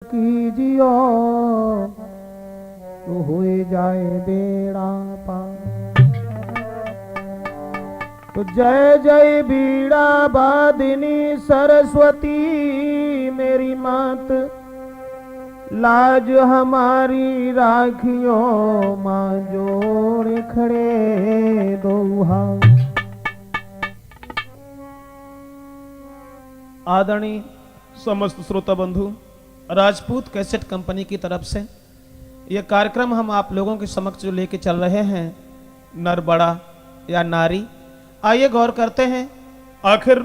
कीजियो तो हो जाए बेड़ा पार। तो जय जय बीड़ा बादिनी सरस्वती मेरी मात, लाज हमारी राखियो मां जोड़े खड़े दो हाथ। आदरणीय समस्त श्रोता बंधु, राजपूत कैसेट कंपनी की तरफ से यह कार्यक्रम हम आप लोगों के समक्ष जो लेके चल रहे हैं, नर बड़ा या नारी, आइए गौर करते हैं आखिर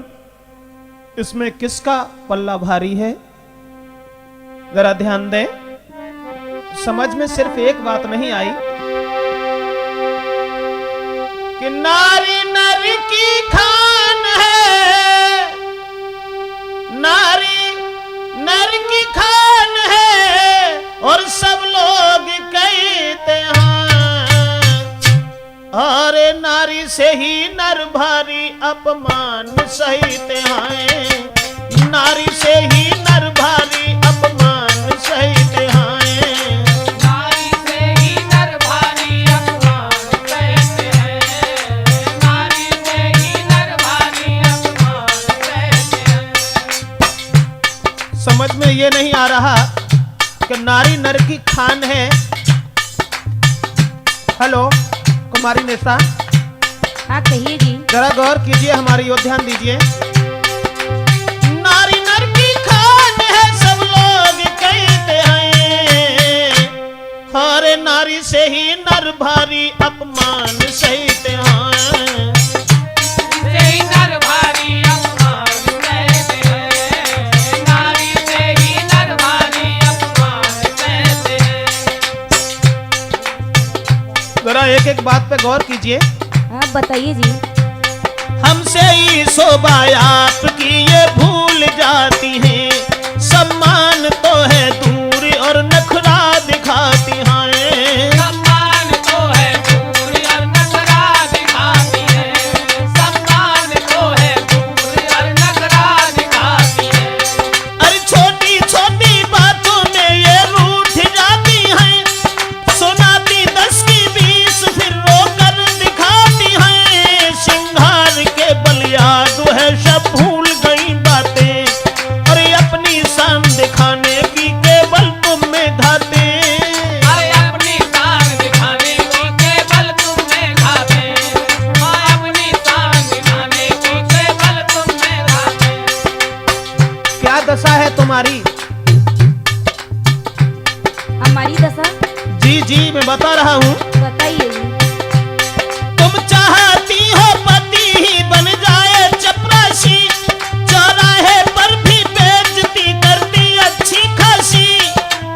इसमें किसका पल्ला भारी है। जरा ध्यान दें, समझ में सिर्फ एक बात नहीं आई कि नारी नर की खान है, नारी नर की खान है और सब लोग कहते हैं, अरे नारी से ही नर भारी अपमान सहते हैं, नारी से ही नर भारी अपमान सहते हैं, नारी से ही नर भारी अपमान सहते हैं, नारी से ही नर भारी अपमान सहते हैं। समझ में ये नहीं आ रहा कि नारी नर की खान है। हेलो कुमारी निशा, हाँ कहिए जी। जरा गौर कीजिए हमारी ओर ध्यान दीजिए। नारी नर की खान है सब लोग कहते हैं, हरे नारी से ही नर भारी अपमान सहते हैं, से ही नर भारी अपमान सहते हैं, नारी से ही नर भारी अपमान सहते हैं। जरा एक एक बात पे गौर कीजिए। हाँ बताइए जी। हमसे ही शोभा आपकी ये भूल जाती हैं, सम्मान तो है दूर और नखरा दिखाती हैं, सम्मान तो है दूर और नखरा दिखाती है, सम्मान तो है दूर और नखरा दिखाती है। अरे छोटी छोटी बातों में ये रूठ जाती हैं, सुनाती 10 की 20 फिर रोकर दिखाती हैं, सिंगार के बलियाद है सब भूल गई बातें, और ये अपनी शान दिखाने की केवल तुम में धाते, अरे अपनी शान दिखाने की केवल तुम में घाते, अपनी शान दिखाने की केवल तुम में घाते। क्या दशा है तुम्हारी? हमारी दशा जी जी मैं बता रहा हूँ। बताइए जी। तुम चाहती हो पति ही बन जाए चपरासी, चौराहे पर भी बेइज्जती करती अच्छी खासी,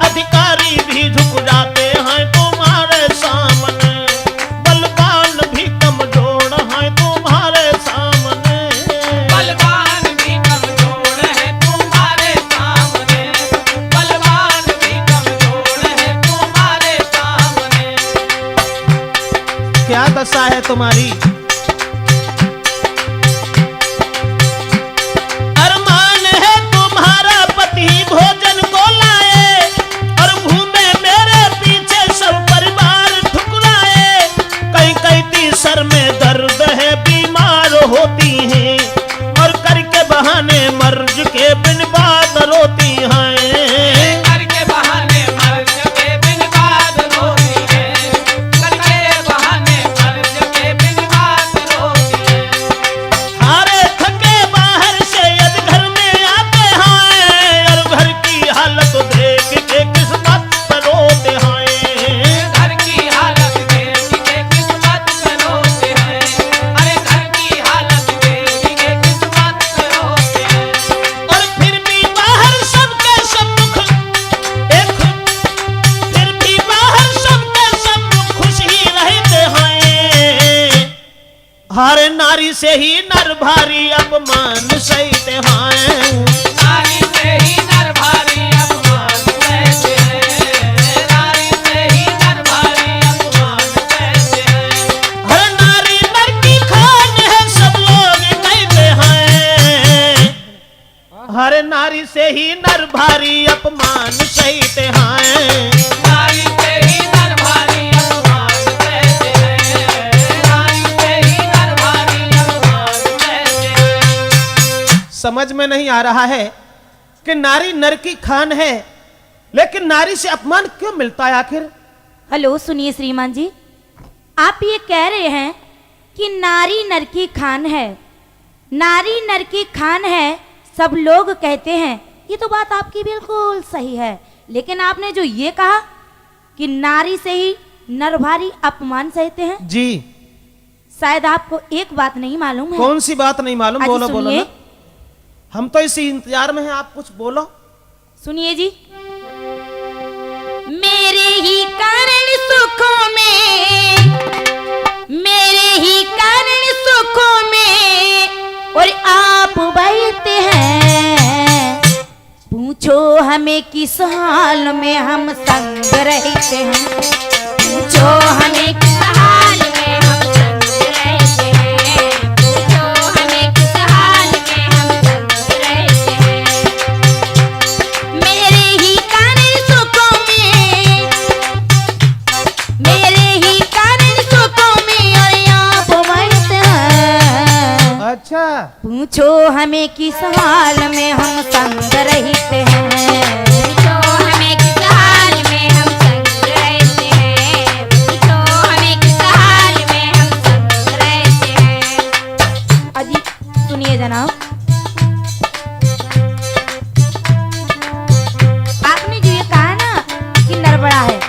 अधिकारी भी झुक जाते हैं तुम्हारे सामने, बलवान भी कमजोर हैं तुम्हारे सामने, बलवान भी कमजोर है तुम्हारे सामने, बलवान भी कमजोर है तुम्हारे सामने। क्या दशा है तुम्हारी? अरमान है तुम्हारा पति भोजन को लाए, और घूमे मेरे पीछे सब परिवार ठुकराए, कहीं कहीं सर में दर्द है बीमार होती हैं, और करके बहाने मर्ज के बिन बात रोती हैं, करके बहाने मर्ज के बिन बात रोती है, करके बहाने मर्ज के बिन बात रोती है। हारे थके बाहर से यदि घर में आते हैं, और घर की हालत देख के किस बात पर रोते हैं, घर की हालत देख के किस बात पे रोते हैं, अरे घर की हालत देख के किस बात पे रोते हैं। और फिर भी बाहर सबके सम्मुख फिर भी बाहर सबके सम्मुख खुश ही रहते हैं, हर नारी से ही नर भारी अपमान सहते हैं, नारी से ही नर भारी अपमान सहते हैं, नारी से ही नर भारी अपमान सहते हैं। हर नारी नर की खान है सब लोग कहते हैं, हर नारी से ही नर भारी अपमान नहीं आ रहा है कि नारी नर की खान है, लेकिन नारी से अपमान क्यों मिलता है आखिर? हेलो, सुनिए श्रीमान जी, आप ये कह रहे हैं कि नारी नर की खान है, नारी नर की खान है, सब लोग कहते हैं। ये तो बात आपकी बिल्कुल सही है, लेकिन आपने जो ये कहा कि नारी से ही नर भारी अपमान सहते हैं, जी शायद आपको एक बात नहीं मालूम है। कौन सी बात नहीं मालूम? अजी बोलो बोलो सुनिए। ना, हम तो इसी इंतजार में हैं, आप कुछ बोलो। सुनिए जी, मेरे ही कारण सुखों में, मेरे ही कारण सुखों में और आप बहते हैं, पूछो हमें किस हाल में हम संग रहते हैं, पूछो हमें किस हाल में हम संग रहते हैं, पूछो हमें किस हाल में हम संग रहते हैं। मेरे ही कारण सुखों में, मेरे ही कारण सुखों में और आप बहते हैं, अच्छा, पूछो हमें किस हाल में हम संग रहते हैं, पूछो हमें किस हाल में हम संग रहते हैं, पूछो हमें किस हाल में हम संग रहते हैं। अजी सुनिए जनाब, आपने जो ये कहा ना कि नर बड़ा है,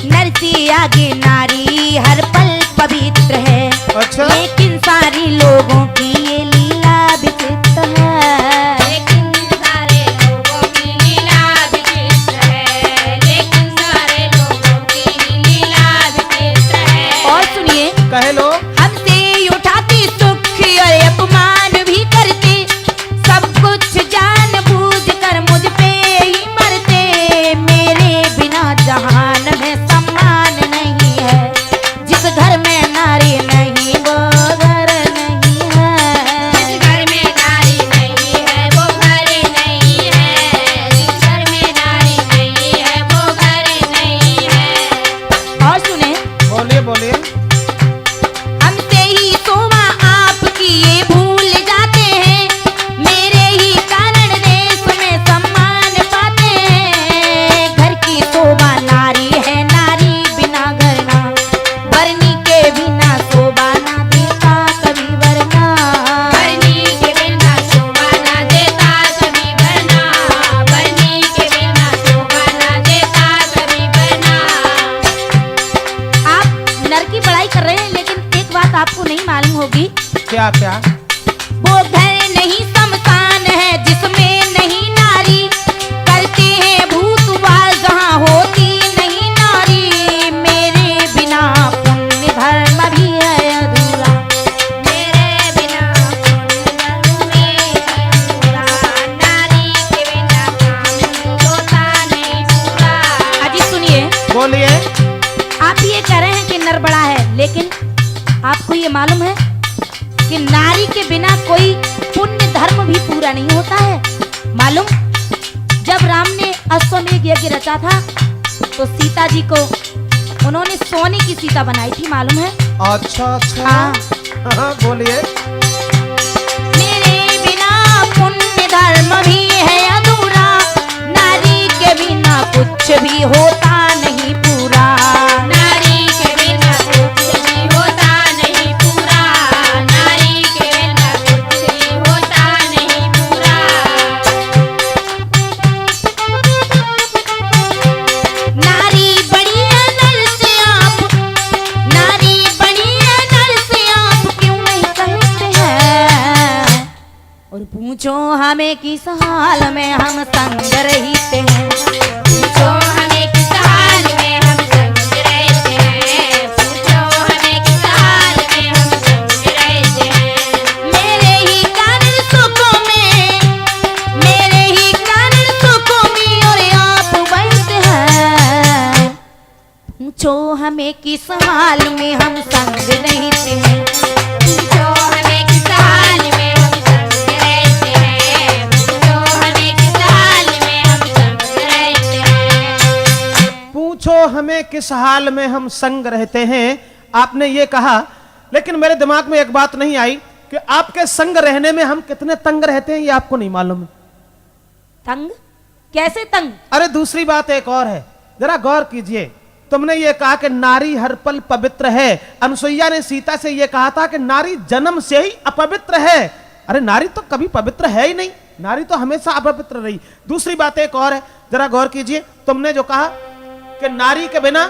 नर से आगे नारी हर पल पवित्र है, अच्छा, लेकिन सारी लोगों की ये लीला विचित्र है, लेकिन सारे लोगों की लीला विचित्र है, लेकिन सारे लोगों की लीला विचित्र है। और सुनिए, कहे लो। हमसे उठाती सुख और अपमान भी करते, सब कुछ जान बूझ कर मुझ पे ही मरते, मेरे बिना जहान में सम्मान नहीं है, जिस घर में नारी नहीं वो घर नहीं है, जिस घर में नारी नहीं है वो घर नहीं है, जिस घर में नारी नहीं है वो घर नहीं है। और सुने, बोलिए बोलिए। हमसे ही शोभा आपकी ये भूल जाते हैं, मेरे ही कारण देश में सम्मान पाते हैं, घर की शोभा नारी है, नारी बिना घर ना, बरनी के बिना शोभा ना देता कभी वरना, बरनी के बिना शोभा ना देता कभी वरना, बरनी के बिना शोभा ना देता कभी वरना। आप नर की बड़ाई कर रहे हैं, लेकिन एक बात आपको नहीं मालूम होगी, क्या क्या? वो घर नहीं शमशान है जिसमें नहीं नारी, करते हैं भूतवास जहाँ होती नहीं नारी, मेरे बिना पुण्य धर्म भी है अधूरा, मेरे बिना पुण्य धर्म भी है अधूरा, नारी के बिना काम होता नहीं पूरा। अजी सुनिए, बोलिए। आप ये कह रहे हैं कि नर बड़ा है, लेकिन आपको ये मालूम है कि नारी के बिना कोई पुण्य धर्म भी पूरा नहीं होता है। मालूम, जब राम ने अश्वमेध यज्ञ रचा था तो सीता जी को उन्होंने सोने की सीता बनाई थी, मालूम है? अच्छा अच्छा, हाँ। हाँ, बोलिए। मेरे बिना पुण्य धर्म भी है अधूरा, नारी के बिना कुछ भी होता नहीं पूरा, नारी के बिना कुछ भी होता नहीं पूरा, नारी के बिना कुछ भी होता नहीं पूरा। नारी बड़ी है नर से आप, नारी बड़ी है नर से आप क्यों नहीं कहते हैं, और पूछो हमें किस हाल में हम संग रहते हैं, पूछो हमें किस हाल में हम संग रहते हैं, पूछो हमें किस हाल में हम संग रहते हैं। मेरे ही कारण सुखों में, मेरे ही कारण सुखों में और आप बहते हैं, पूछो हमें किस हाल में हम संग रहते हैं, पूछो हमें किस हाल में हम संग रहते हैं, पूछो हमें किस हाल में हम संग रहते हैं। पूछो हमें किस हाल में हम संग रहते हैं, आपने ये कहा, लेकिन मेरे दिमाग में एक बात नहीं आई कि आपके संग रहने में हम कितने तंग रहते हैं ये आपको नहीं मालूम है। तंग? कैसे तंग? अरे दूसरी बात एक और है, जरा गौर कीजिए। तुमने ये कहा कि नारी हर पल पवित्र है। अनुसुईया ने सीता से ये कहा था कि नारी जन्म से ही अपवित्र है। अरे नारी तो कभी पवित्र है ही नहीं, नारी तो हमेशा अपवित्र रही। दूसरी बात एक और है, जरा गौर कीजिए। तुमने जो कहा कि नारी के बिना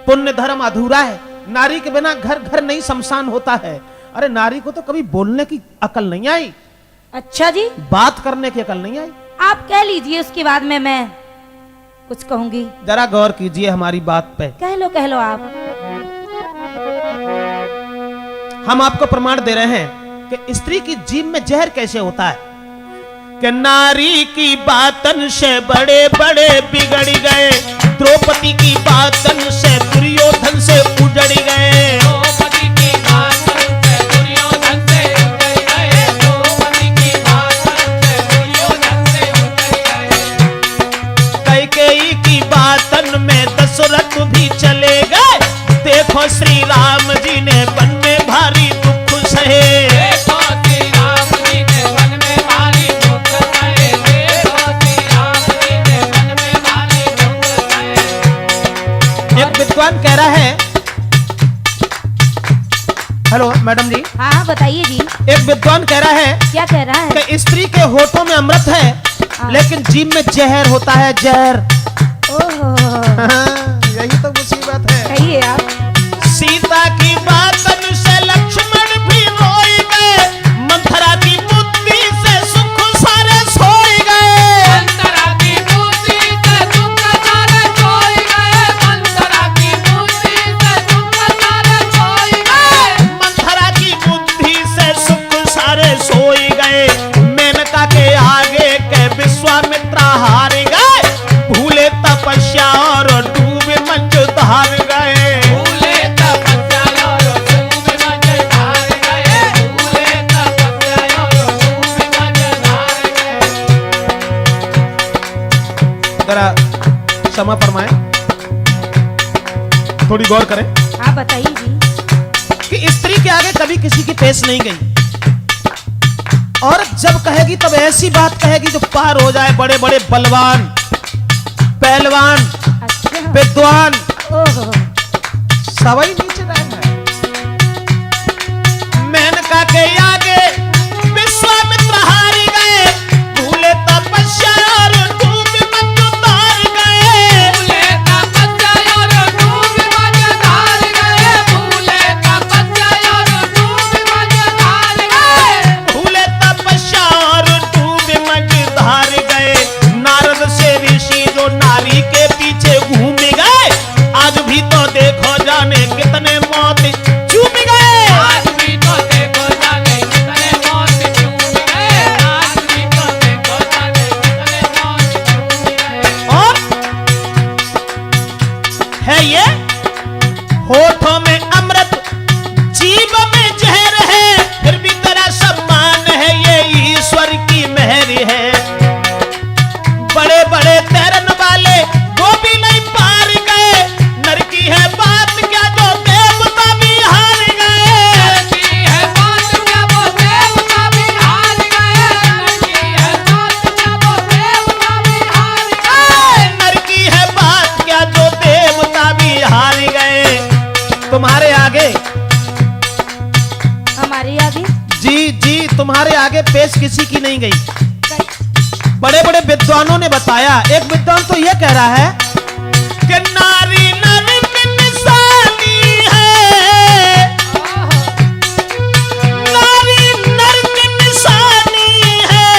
पुण्य धर्म अधूरा है, नारी के बिना घर घर नहीं शमशान होता है। अरे नारी को तो कभी बोलने की अकल नहीं आई। अच्छा जी, बात करने की अकल नहीं आई। आप कह लीजिए, उसके बाद में मैं कुछ कहूंगी। जरा गौर कीजिए हमारी बात पे। कह लो आप। हम आपको प्रमाण दे रहे हैं कि स्त्री की जीभ में जहर कैसे होता है। कि नारी की बातन से बड़े बड़े बिगड़ गए, द्रौपदी की बातन से दुर्योधन से उजड़ गए। द्रौपदी की बातन से दुर्योधन से उजड़ गए, द्रौपदी की बातन से दुर्योधन से उजड़ गए। कैकेयी की बातन में दशरथ भी चले गए। देखो श्री राम जी ने वन में भारी दुख सहे। देखो श्री राम जी ने वन में भारी दुख सहे, देखो श्री राम जी ने वन में भारी दुख सहे। एक विद्वान कह रहा है, हेलो मैडम जी, हाँ बताइए जी। एक विद्वान कह रहा है क्या कह रहा है? कि स्त्री के होठों में अमृत है, लेकिन जीभ में जहर होता है, जहर। ओहो, यही तो मुसीबत है। कहिए आप। सीता की बातन से लक्ष्मण भी रोई गए, मंथरा की बुद्धि से सुख सारे सोई गए। मंथरा की बुद्धि से सुख सारे सोई गए, मंथरा की बुद्धि से सुख सारे सोई गए। मंथरा की बुद्धि से सुख सारे सोई गए। मेनका के आगे के विश्वामित्र हार गए, भूले तपस्या और डूबे मंज धार गए। भूले तपस्या और डूब मंज धार गए, भूले तपस्या और डूब मंज धार गए। जरा क्षमा फरमाएं, थोड़ी गौर करें हाँ बताइए जी। कि स्त्री के आगे कभी किसी की पेश नहीं गई। और जब कहेगी तब ऐसी बात कहेगी जो पार हो जाए। बड़े बड़े बलवान, पहलवान, अच्छा। विद्वान ओहो, सवाई नीचे रहना है। मेनका के आगे विश्वामित्र हार गए, भूले तपस्या और डूब मंज धार गए। भूले तपस्या और डूब मंज धार गए, भूले तपस्या और डूब मंज धार गए। भूले तपस्या और डूब मंज धार गए। नारद से ऋषि जो नारी के पीछे घूम गए, आज भी तो देखो जाने कितने मौत चूम गए। आज भी तो देखो जाने कितने मौत चूम गए, आज भी तो देखो जाने कितने मौत चूम गए। और है ये होठों में अमृत, जीभ में जहर है, फिर भी तेरा सम्मान है, ये ईश्वर की मेहर है। बड़े बड़े तैरन वाले वो भी नहीं पार गए, नर की है बात क्या जो देवता भी हार गए। लड़की है बात क्या वो देवता भी हार गए, लड़की है बात क्या वो देवता भी हार गए। नर की है बात क्या जो देवता भी हार गए। तुम्हारे आगे, हमारे आगे जी जी, तुम्हारे आगे पेश किसी की नहीं गई। बड़े बड़े विद्वानों ने बताया। एक विद्वान तो यह कह रहा है कि नारी नर की निशानी है, नारी नर की निशानी है,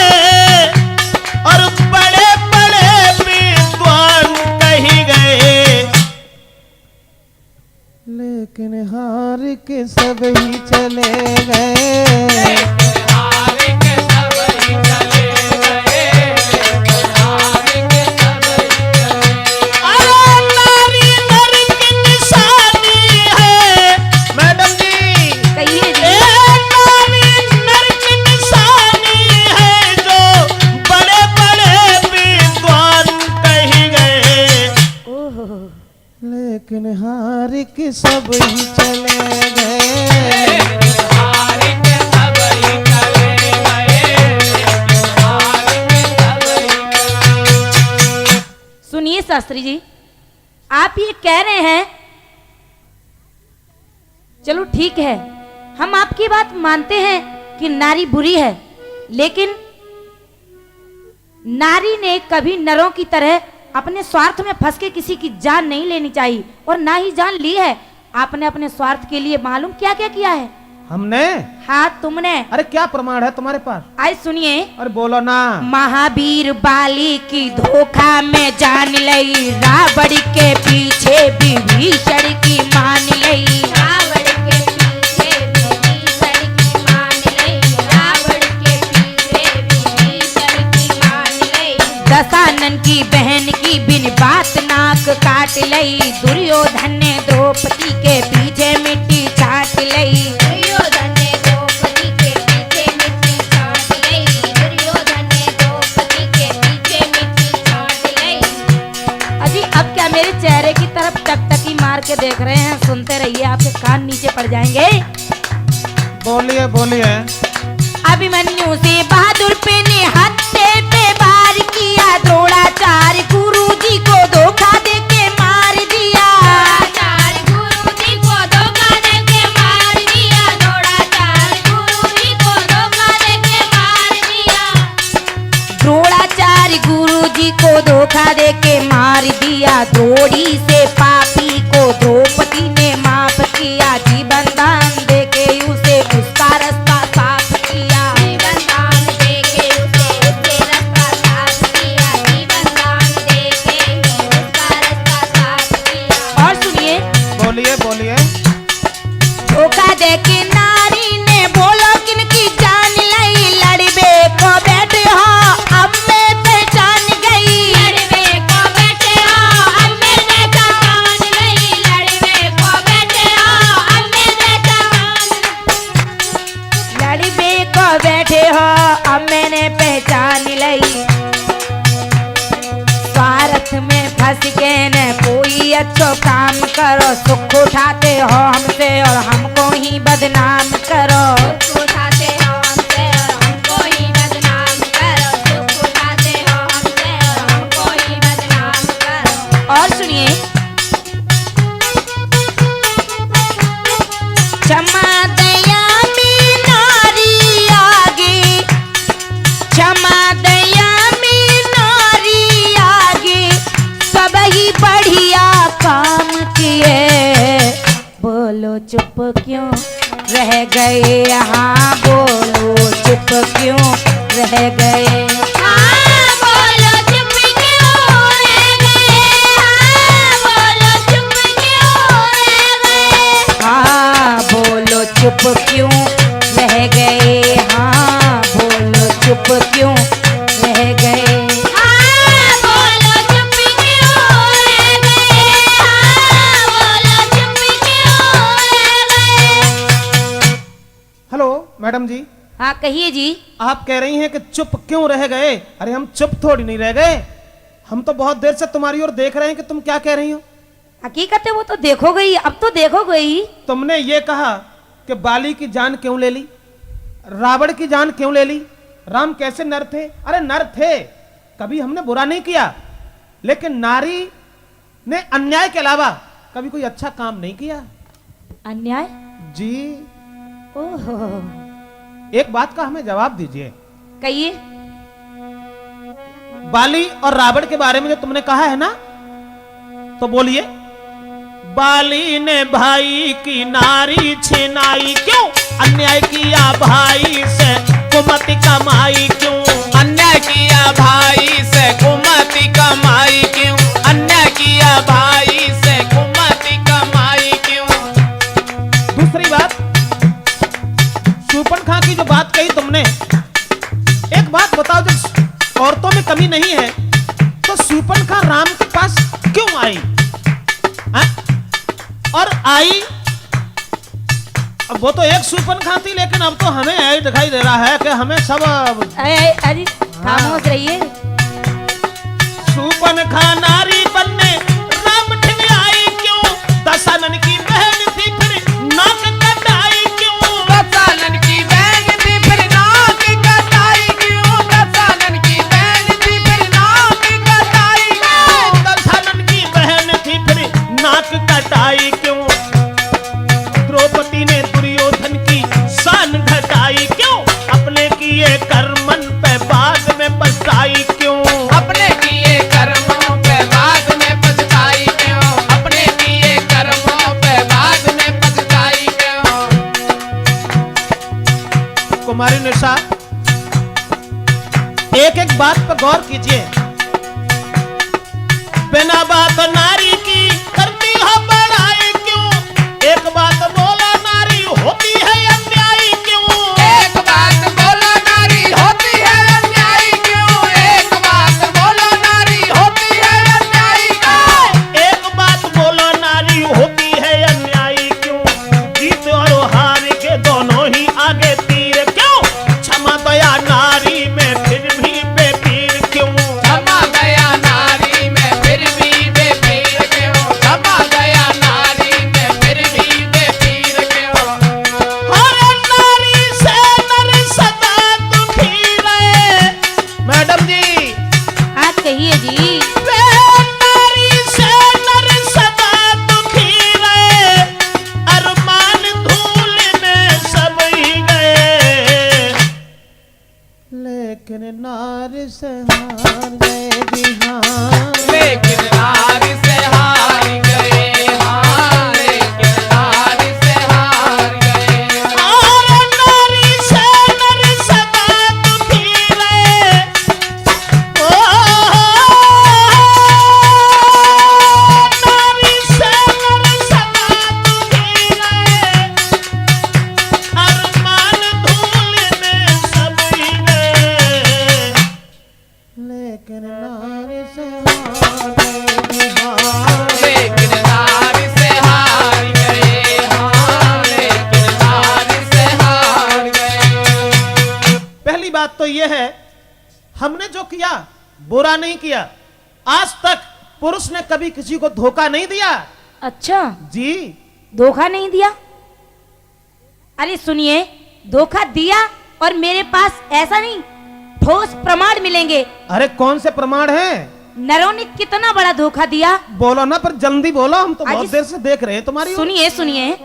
और बड़े बड़े विद्वान कही गए, लेकिन हार के सब ही चले गए। हार के सब ही चले गए, हार के सब ही चले गए। अरे नारी नर की निशानी है, मैडम जी, कहिए जी। ए नारी नर की निशानी है, जो बड़े बड़े विद्वान कही गए, ओहो, लेकिन हार के सब ही चले गए। हार के सब सुनिए शास्त्री जी, आप ये कह रहे हैं, चलो ठीक है, हम आपकी बात मानते हैं कि नारी बुरी है, लेकिन नारी ने कभी नरों की तरह अपने स्वार्थ में फंस के किसी की जान नहीं लेनी चाहिए, और ना ही जान ली है। आपने अपने स्वार्थ के लिए मालूम क्या क्या किया है? हमने? हाँ तुमने। अरे क्या प्रमाण है तुम्हारे पास? आए सुनिए। अरे बोलो ना। महावीर बाली की धोखा में जान लई, रावण के पीछे विभीषण की मान लई, रावण के पीछे विभीषण की मान लई, रावण के पीछे विभीषण की मान लई, दशानन की बहन की बिन बात नाक काट लई, दुर्योधन ने द्रौपदी के पीछे मिट्टी छाट लई, दुर्योधन ने द्रौपदी के पीछे मिट्टी छाट लई, दुर्योधन ने द्रौपदी के पीछे मिट्टी छाट लई। अजी अब क्या मेरे चेहरे की तरफ टकटकी मार के देख रहे हैं? सुनते रहिए, आपके कान नीचे पड़ जाएंगे। बोलिए बोलिए। अभिमन्यु से बहादुर पे ने हत्थे पे वार किया, द्रोणाचार्य गुरु जी को धोखा दे के मार दिया, गुरु जी को धोखा दे के मार दिया, द्रोणाचार्य गुरु जी को धोखा दे के मार दिया, द्रोणाचार्य गुरु जी को धोखा दे के मार दिया, द्रोणी से पापी को द्रौपदी ने माफ किया, जीवन दान दे के उसे उसका रास्ता साफ किया, जीवन दान दे के उसे रास्ता साफ किया, जीवन दान दे के उसका रास्ता साफ किया। और सुनिए। बोलिए बोलिए। धोखा दे के नारी ने बोलो किनकी जान लई, लड़बे को बैठे हो अब मैं पहचान गई, लड़बे को बैठे हो अब मैंने पहचान गई, लड़बे को बैठे हो अब मैंने लड़बे को बैठे हो अब मैंने पहचान लई, स्वार्थ में फंस के न कोई अच्छो काम करो, सुख उठाते हो हमसे और हमको ही बदनाम करो, सुख उठाते हो हमसे और हमको ही बदनाम करो, सुख उठाते हो हमसे और हमको ही बदनाम करो। और सुनिए। क्षमा दया में नारी आगे, क्षमा दया में नारी आगे, सब ही बढ़िया काम किए, बोलो चुप क्यों रह गए, हाँ बोलो चुप क्यों रह गए, हाँ बोलो चुप क्यों रह गए, हाँ बोलो चुप क्यों रह गए, हाँ बोलो चुप क्यों रह गए, हाँ बोलो चुप क्यों रह गए, हाँ बोलो चुप क्यों रह गए, हाँ बोलो चुप क्यों रह गए। हेलो मैडम जी। हाँ कहिए जी। आप कह रही हैं कि चुप क्यों रह गए? अरे हम चुप थोड़ी नहीं रह गए, हम तो बहुत देर से तुम्हारी ओर देख रहे हैं कि तुम क्या कह रही हो। हकीकत है वो तो देखो गई, अब तो देखो गई। तुमने ये कहा कि बाली की जान क्यों ले ली, रावण की जान क्यों ले ली, राम कैसे नर थे? अरे नर थे, कभी हमने बुरा नहीं किया, लेकिन नारी ने अन्याय के अलावा कभी कोई अच्छा काम नहीं किया। अन्याय? जी। ओहो। एक बात का हमें जवाब दीजिए। कहिए। बाली और रावण के बारे में जो तुमने कहा है ना, तो बोलिए। बाली ने भाई की नारी छिनाई क्यों, अन्याय किया भाई से कुमति कमाई क्यों, अन्याय किया भाई से कुमति कमाई क्यों, अन्याय किया भाई से कुमति कमाई क्यों। दूसरी बात, शूर्पणखा की जो बात कही तुमने, एक बात बताओ, जब औरतों में कमी नहीं है तो शूर्पणखा राम के पास क्यों आई? और आई, अब वो तो एक शूर्पणखा थी, लेकिन अब तो हमें यही दिखाई दे रहा है कि हमें सब अरे खामोश रहिए। शूर्पणखा नारी बनने राम ठग आई क्यों, दशानन की बहन थी फिर नाक कटाई क्यों, दशानन की बहन थी फिर नाक कटाई क्यों, दशानन की बहन थी फिर नाक कटाई क्यों, साहब एक एक बात पर गौर कीजिए। बिना बात नारी की करती हो बड़ाई क्यों? एक बात बोला नारी होती है अन्यायी क्यों? एक बात बोलो नारी होती है अन्यायी क्यों? एक बात बोलो नारी होती है अन्यायी क्यों? एक बात बोलो नारी होती है अन्यायी क्यों? जीत और हार के दोनों ही आगे तीर क्यों? क्षमा दया नारी में फिर भी बेपीर क्यों? क्षमा गया नारी में फिर भी बेपीर क्यों? क्षमा गया नारी में फिर भी बेपीर क्यों? हर नारी से नर सदा दुखी रहे। मैडम जी, हाँ कहिए जी। वे नारी से नर सदा दुखी रहे, अरमान धूल में सब ही गए, लेकिन नारी से हार गए बिहार। लेकिन नारी से हार गए, हाँ लेकिन नारी से हार गए। और नारी से नर सदा दुखी रहे, ओ नारी से नर सदा दुखी रहे, अरमान धूल में सब ही गए, लेकिन नारी से हार गए बिहार। लेकिन नारी से हार गए, हाँ लेकिन नारी से हार गए। पहली बात तो यह है, हमने जो किया बुरा नहीं किया। आज तक पुरुष ने कभी किसी को धोखा नहीं दिया। अच्छा, जी, धोखा नहीं दिया? अरे सुनिए, धोखा दिया और मेरे पास ऐसा नहीं, ठोस प्रमाण मिलेंगे। अरे कौन से प्रमाण हैं? नरों ने कितना बड़ा धोखा दिया। बोलो ना, पर जल्दी बोलो, हम तो बहुत आज- देर से देख रहे हैं तुम्हारी ओर। सुनिए सुनिए,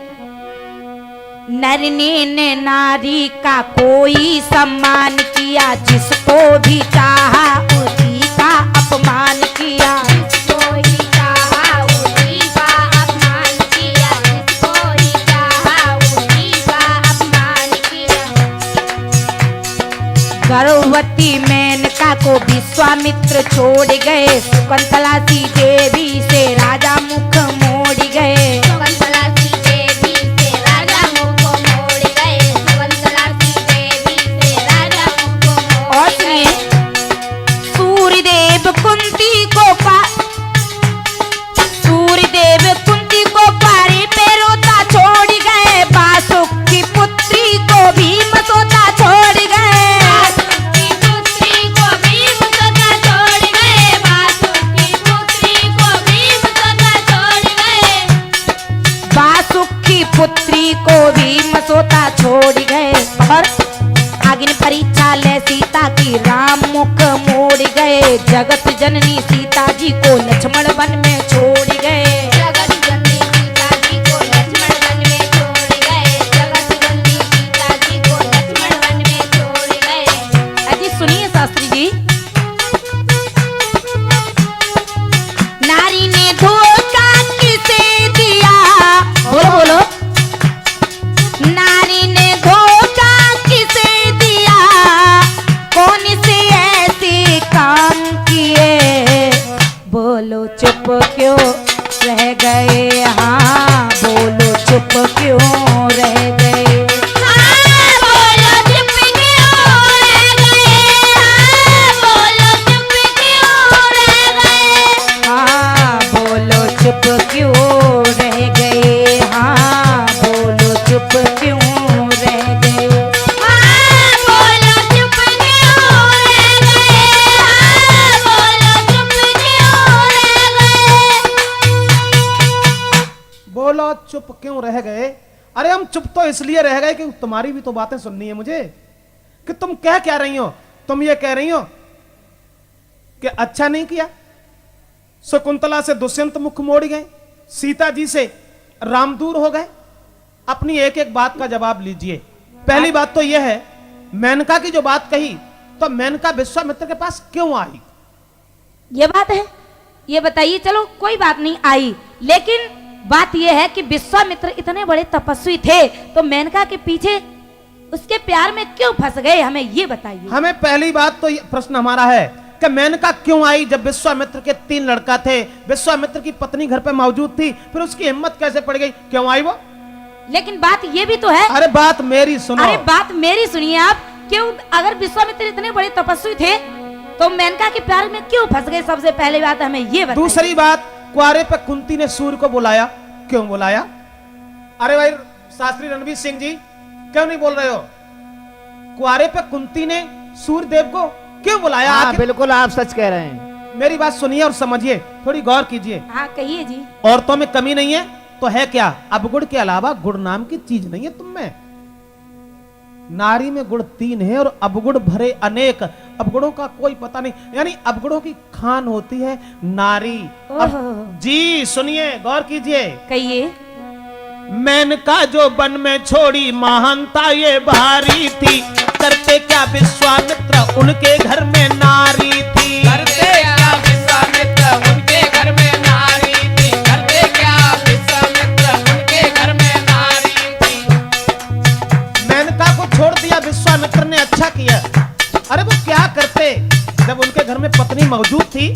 नर ने नारी का कोई सम्मान किया, जिसको भी चाहा उसी का अपमान किया। जिसको ही चाहा उसी का अपमान किया, जिसको ही चाहा उसी का अपमान किया। गर्भवती मेनका को विश्वामित्र छोड़ गए, शकुंतला सी देवी से राजा मुख मोड़ गए। शकुंतला सी देवी से राजा मुख मोड़ गए, शकुंतला सी देवी से राजा मुख मोड़। और सुनिए, सूर्यदेव कुंती को सूर्यदेव कुंती को पारे पे रोता छोड़ गए, बासुकी पुत्री को भीम सोता छोड़ गए। बासुकी पुत्री को भीम सोता छोड़ गए, बासुकी पुत्री को भीम सोता छोड़ गए। बासुकी पुत्री को भीम सोता छोड़ गए। और आगे ने परीक्षा ले सीता की, राम मुख मोड़ गए। जगत जननी सीता जी को लक्ष्मण वन में छोड़ गए। जगत जननी सीता जी को लक्ष्मण वन में छोड़ गए। जगत जननी सीता जी को लक्ष्मण वन में छोड़ गए। अजी सुनिए शास्त्री जी, नारी ने धोखा किसे दिया? बोलो बोलो। नारी ने धोखा किसे दिया? कौन से ऐसे काम किए? बोलो चुप क्यों रह गए? हाँ बोलो चुप क्यों रह गए? हाँ बोलो चुप क्यों रह गए? हाँ बोलो चुप क्यों रह गए? हाँ बोलो चुप क्यों रह गए? हाँ बोलो चुप क्यों रह गए? हाँ बोलो चुप क्यों रह गए? हाँ बोलो चुप क्यों रह गए? बोलो चुप क्यों रह गए? अरे हम चुप तो इसलिए रह गए कि तुम्हारी भी तो बातें सुननी है मुझे, कि तुम कह क्या रही हो? तुम ये कह रही हो कि अच्छा नहीं किया, शकुंतला से दुष्यंत मुख मोड़ गए, सीता जी से राम दूर हो गए। अपनी एक एक बात का जवाब लीजिए। पहली बात तो यह है, मेनका की जो बात कही, तो मेनका विश्वामित्र के पास क्यों आई? ये बात है, ये बताइए। चलो कोई बात नहीं, आई, लेकिन बात यह है कि विश्वामित्र इतने बड़े तपस्वी थे, तो मेनका के पीछे उसके प्यार में क्यों फंस गए, हमें ये बताइए। हमें पहली बात तो प्रश्न हमारा है कि मेनका क्यों आई जब विश्वामित्र के 3 लड़का थे, विश्वामित्र की पत्नी घर पे मौजूद थी, फिर उसकी हिम्मत कैसे पड़ गई, क्यों आई वो? लेकिन बात ये भी तो है। अरे बात मेरी सुनो। अरे बात मेरी सुनिए आप, क्यों अगर विश्वामित्र इतने बड़े तपस्वी थे तो मेनका के प्यार में क्यों फंस गए, सबसे पहली बात हमें ये बताइए। दूसरी बात, कुआरे पे कुंती ने सूर्य को बुलाया, क्यों बुलाया? अरे भाई शास्त्री रणवीर सिंह जी क्यों नहीं बोल रहे हो? कुआरे पे कुंती ने सूर्य देव को क्यों बुलाया? हाँ, बिल्कुल आप सच कह रहे हैं। मेरी बात सुनिए और समझिए, थोड़ी गौर कीजिए। हाँ कहिए जी। औरतों में कमी नहीं है तो है क्या? अवगुण के अलावा गुण नाम की चीज नहीं है तुम में। नारी में गुण 3 है और अवगुण भरे अनेक। अवगुणों का कोई पता नहीं, यानी अवगुणों की खान होती है नारी। जी सुनिए, गौर कीजिए। कहिए। मेनका जो वन में छोड़ी महानता ये भारी थी, करते क्या विश्वामित्र उनके घर में नारी थी। करते क्या विश्वामित्र उनके घर में नारी थी, करते क्या विश्वामित्र उनके घर में नारी थी। मेनका को छोड़ दिया विश्वामित्र ने, अच्छा किया। अरे वो क्या करते जब उनके घर में पत्नी मौजूद थी?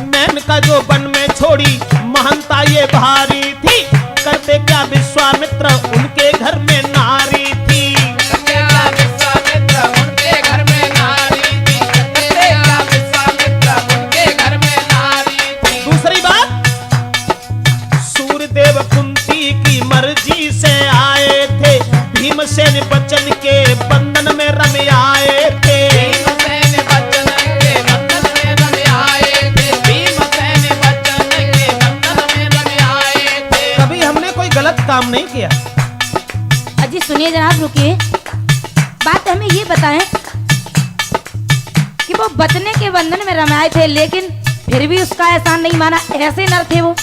मेनका जो वन में छोड़ी महानता ये भारी थी, करते क्या विश्वामित्र उनके घर में नारी थी। करते क्या विश्वामित्र उनके घर में नारी थी, करते क्या विश्वामित्र उनके घर में नारी थी। दूसरी बात, सूर्यदेव कुंती की मर्जी से आए थे, भीमसेन बच्चन के बंधन में रम आए थे। भीमसेन बच्चन के बंधन में रम आए थे, भीमसेन बच्चन के बंधन में रम आए थे। कभी हमने कोई गलत काम नहीं किया। अजी सुनिए जनाब, रुकिए। बात हमें ये बताएं कि वो बचने के बंधन में रमाए थे, लेकिन फिर भी उसका एहसान नहीं माना, ऐसे नर थे वो।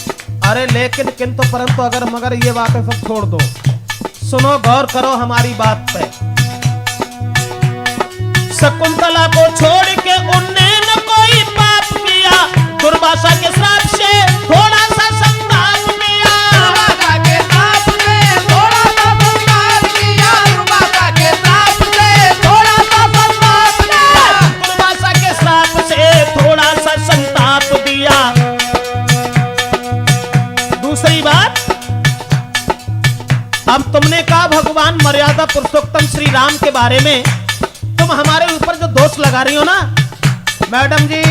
अरे लेकिन किंतु परंतु अगर मगर ये बातें सब छोड़ दो, सुनो गौर करो हमारी बात पे। शकुंतला को छोड़ के उनने न कोई पाप किया, दुर्वासा के श्राप से थोड़ा सा संताप लिया। दुर्वासा के श्राप से थोड़ा सा संताप लिया, दुर्वासा के श्राप से थोड़ा सा संताप लिया, दुर्वासा के श्राप से थोड़ा सा संताप दिया। दूसरी बात, अब तुमने कहा भगवान मर्यादा पुरुषोत्तम श्री राम के बारे में, तुम हमारे ऊपर जो दोष लगा रही हो ना मैडम जी,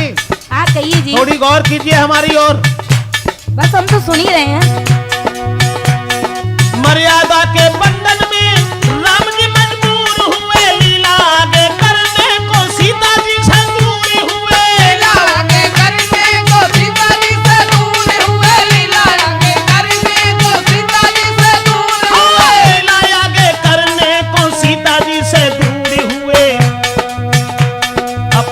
हाँ कहिए जी। थोड़ी गौर कीजिए हमारी ओर। बस हम तो सुन ही रहे हैं। मर्यादा के बंधन में राम जी मजबूर हुए, लीला आगे करने को सीता जी से दूर हुए। लीला आगे करने को सीता जी से दूर हुए, लीला आगे करने को सीता जी से दूर हुए। लीला आगे करने को सीता जी से दूर हुए। अब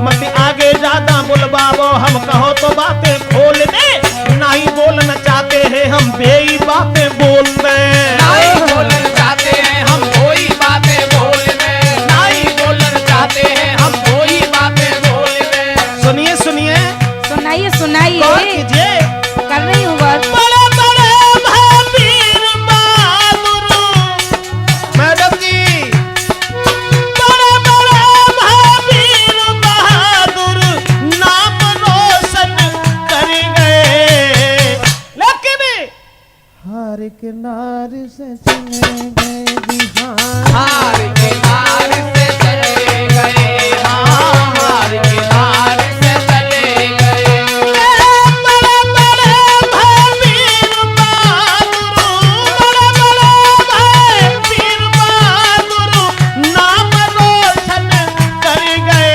मत आगे ज्यादा बुलवाओ, हम कहो तो बातें खोल दे, नहीं बोलना चाहते हैं हम बेई बातें बोल रहे। नहीं बोलना चाहते हैं हम कोई बातें बोल रहे, नहीं बोलना चाहते हैं हम कोई बातें बोल रहे। सुनिए सुनिए, सुनाइए गौर सुनाइए, कीजिए। कर रही हूँ बस। बड़े बड़े महावीर बहादुर, मैडम जी, बड़े बड़े महावीर बहादुर नाम रोशन कर गए, लेकिन हर किनार से चले गए बिहार। हार के हार से चले गए, हाँ हार के हार से चले गए। बड़े बड़े महावीर बहादुर, बड़े बड़े महावीर बहादुर नाम रोशन कर गए,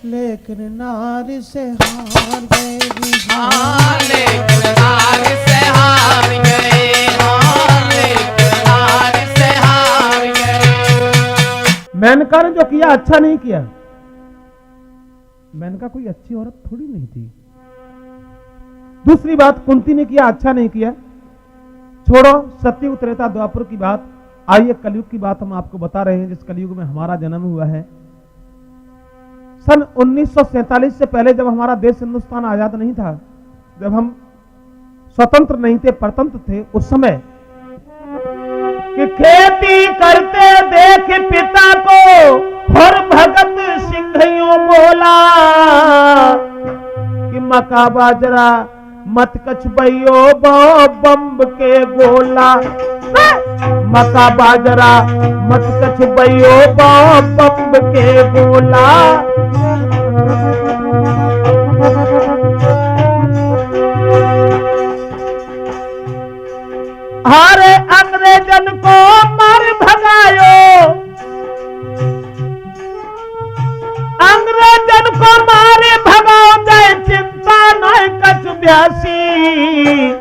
लेकिन नारी से हार गए बिहार। हाँ लेकिन हार से हार गए, हाँ लेकिन हार से हार गए। मेनका ने जो किया अच्छा नहीं किया। मेनका कोई अच्छी औरत थोड़ी नहीं थी। दूसरी बात, कुंती ने किया अच्छा नहीं किया। छोड़ो सत्युग त्रेता द्वापर की बात, आइए कलयुग की बात हम आपको बता रहे हैं, जिस कलयुग में हमारा जन्म हुआ है। सन 1947 से पहले जब हमारा देश हिंदुस्तान आजाद नहीं था, जब हम स्वतंत्र नहीं थे, परतंत्र थे, उस समय कि खेती करते देख पिता को और भगत सिंह यूं बोला कि मका बाजरा मत कछबैयो बो बम्ब के गोला। मका बाजरा मत कछबैयो बो बम्ब के गोला। हारे अंग्रेजन को मार भगायो, अंग्रेजन को मारे भगाओ जाए चिंता नहीं कछ ब्यासी।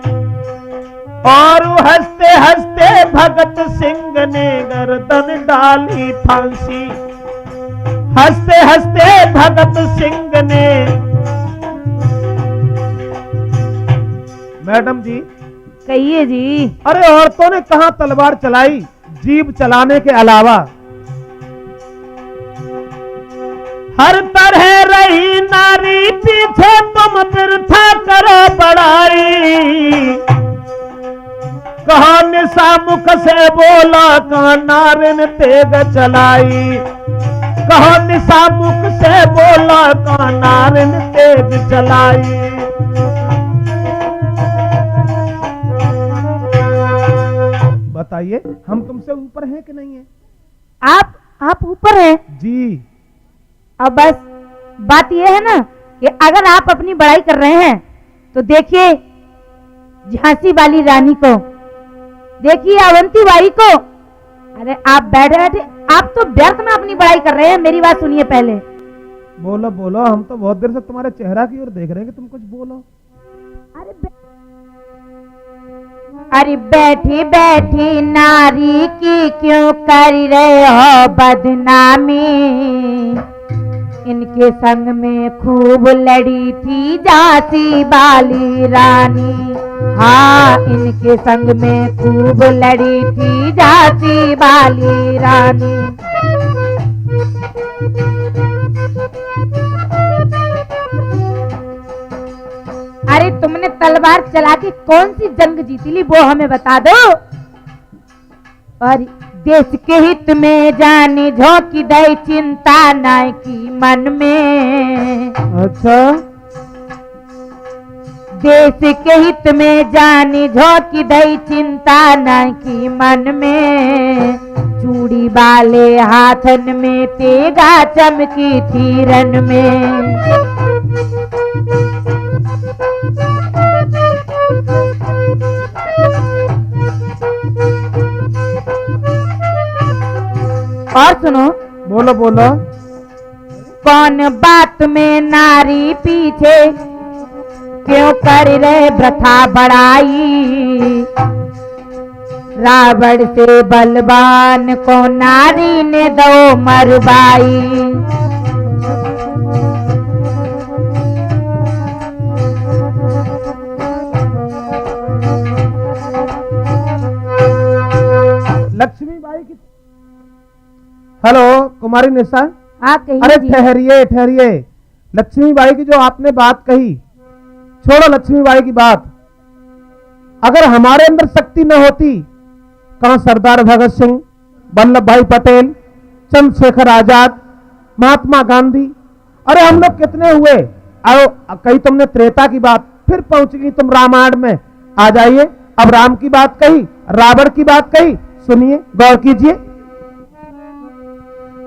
और हंसते हंसते भगत सिंह ने गर्दन डाली फांसी। हंसते हंसते भगत सिंह ने। मैडम जी कहिए जी। अरे औरतों ने कहां तलवार चलाई जीभ चलाने के अलावा। हर तरह रही नारी पीछे तुम बिरथा करो बड़ाई। कहा निशा मुख से बोला कहा नारिन तेग चलाई। कहा निशा मुख से बोला कहा नारिन तेग चलाई। बताइए हम तुमसे ऊपर हैं कि नहीं है? आप ऊपर हैं जी। अब बस बात यह है ना कि अगर आप अपनी बड़ाई कर रहे हैं तो देखिए झांसी वाली रानी को, देखिए अवंती बाई को। अरे आप बैठे बैठे आप तो व्यर्थ में अपनी बड़ाई कर रहे हैं। मेरी बात सुनिए पहले। बोलो बोलो, हम तो बहुत देर से तुम्हारे चेहरा की ओर देख रहे हैं कि तुम कुछ बोलो। अरे बैठी बैठी नारी की क्यों कर रहे हो बदनामी। इनके संग में खूब लड़ी थी झांसी वाली रानी। हाँ इनके संग में खूब लड़ी थी झांसी वाली रानी। अरे तुमने तलवार चला के कौन सी जंग जीती ली वो हमें बता दो। और देश के हित में जाने झोंकी दई चिंता नाय की मन में। अच्छा देश के हित में जाने झोंकी दई चिंता नाय की मन में। चूड़ी वाले हाथन में तेगा चमकी थी रन में। और सुनो। बोलो बोलो। कौन बात में नारी पीछे क्यों कर रहे वृथा बड़ाई। रावण से बलवान को नारी ने दो मरवाई। लक्ष्मीबाई की। हेलो कुमारी निशा। हाँ कहिए। अरे ठहरिए ठहरिए। लक्ष्मीबाई की जो आपने बात कही, छोड़ो लक्ष्मीबाई की बात। अगर हमारे अंदर शक्ति न होती, कहां सरदार भगत सिंह, वल्लभ भाई पटेल, चंद्रशेखर आजाद, महात्मा गांधी, अरे हम लोग कितने हुए। आओ कही तुमने त्रेता की बात, फिर पहुंच गई तुम रामायण में। आ जाइए, अब राम की बात कही, रावण की बात कही, सुनिए गौर कीजिए।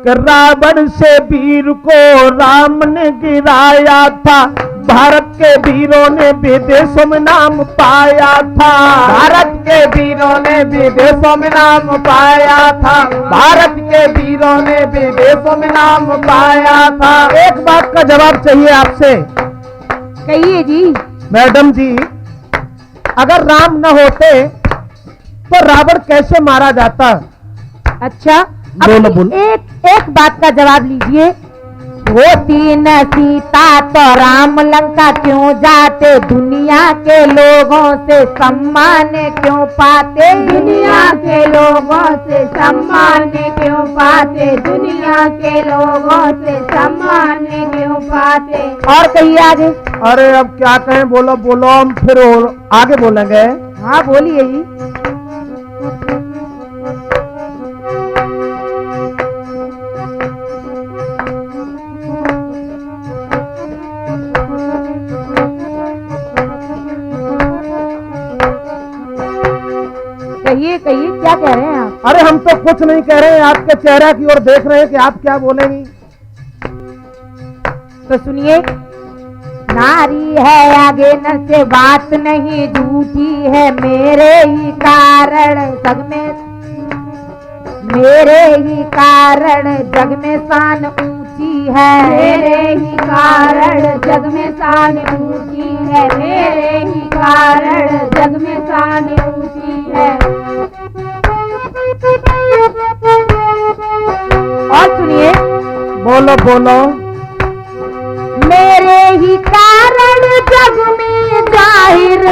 रावण से वीर को राम ने गिराया था। भारत के वीरों ने विदेशों में नाम पाया था। भारत के वीरों ने विदेशों में नाम पाया था। भारत के वीरों ने विदेशों में नाम पाया था। एक बात का जवाब चाहिए आपसे। कहिए जी। मैडम जी, अगर राम न होते तो रावण कैसे मारा जाता? अच्छा बोलो बोलो। एक बात का जवाब लीजिए। होती न सीता तो राम लंका क्यों जाते। दुनिया के लोगों से सम्मान क्यों पाते। दुनिया के लोगों से सम्मान क्यों पाते। दुनिया के लोगों से सम्मान क्यों पाते। और कहिए आगे। अरे अब क्या कहें, बोलो बोलो, हम फिर आगे बोलेंगे। हाँ बोलिए जी। अरे हम तो कुछ नहीं कह रहे हैं, आपके चेहरा की ओर देख रहे हैं कि आप क्या बोलेंगी। तो सुनिए, नारी है आगे न से बात नहीं झूठी है, मेरे ही कारण जग में, मेरे ही कारण जग में शान ऊंची है, मेरे ही कारण जग में शान ऊंची है, मेरे ही कारण जग में शान ऊंची है। और सुनिए, बोलो बोलो। मेरे ही कारण जग में जाहिर,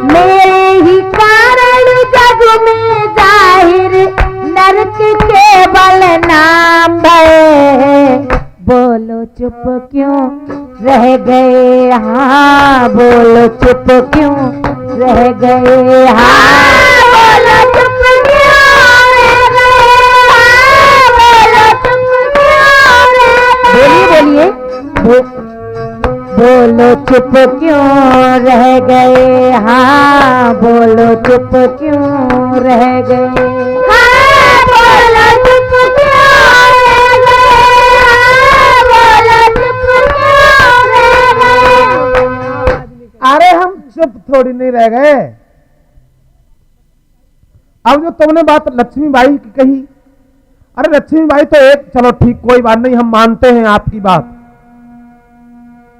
मेरे ही कारण जग में जाहिर, नरक केवल नाम है। बोलो चुप क्यों रह गए, हाँ बोलो चुप क्यों रह गए, हाँ बोलो चुप क्यों रह गए, हाँ बोलो चुप क्यों रह गए। बोलिए बोलो चुप क्यों रह गए, हाँ बोलो चुप क्यों रह गए, हाँ बोलो चुप क्यों रह गए, हाँ बोलो चुप क्यों रह गए। अरे हम चुप थोड़ी नहीं रह गए। अब जो तुमने बात लक्ष्मीबाई की कही, अरे लक्ष्मीबाई तो एक, चलो ठीक कोई बात नहीं, हम मानते हैं आपकी बात,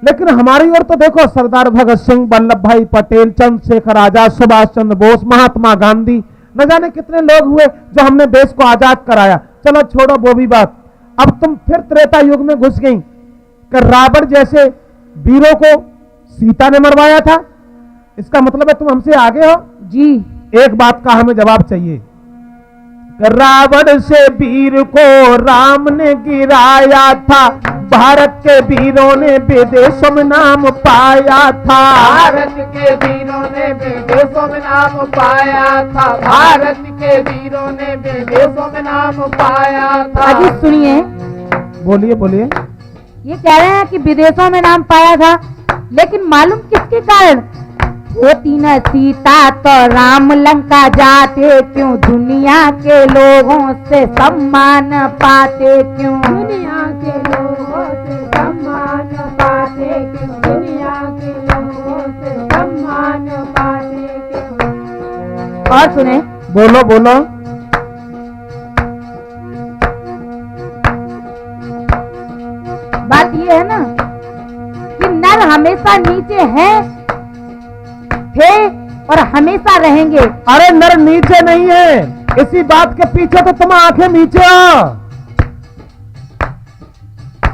लेकिन हमारी ओर तो देखो, सरदार भगत सिंह, वल्लभ भाई पटेल, चंद्रशेखर आजाद, सुभाष चंद्र बोस, महात्मा गांधी, न जाने कितने लोग हुए जो हमने देश को आजाद कराया। चलो छोड़ो वो भी बात। अब तुम फिर त्रेता युग में घुस गई कि रावण जैसे वीरों को सीता ने मरवाया था। इसका मतलब है तुम हमसे आगे हो जी। एक बात का हमें जवाब चाहिए। रावण से वीर को राम ने गिराया था, भारत के वीरों ने विदेशों में नाम पाया था, भारत के वीरों ने विदेशों में नाम पाया था, भारत के वीरों ने विदेशों में नाम पाया था। अजी सुनिए, बोलिए बोलिए। ये कह रहे हैं कि विदेशों में नाम पाया था, लेकिन मालूम किसके कारण? होती न सीता तो राम लंका जाते क्यों, दुनिया के लोगों से सम्मान पाते क्यों, दुनिया के लोगों से सम्मान पाते क्यों, दुनिया के लोगों से सम्मान पाते क्यों। और सुने, बोलो बोलो। बात ये है ना कि नर हमेशा नीचे है, थे और हमेशा रहेंगे। अरे नर नीचे नहीं है, इसी बात के पीछे तो तुम आंखें नीचे हो।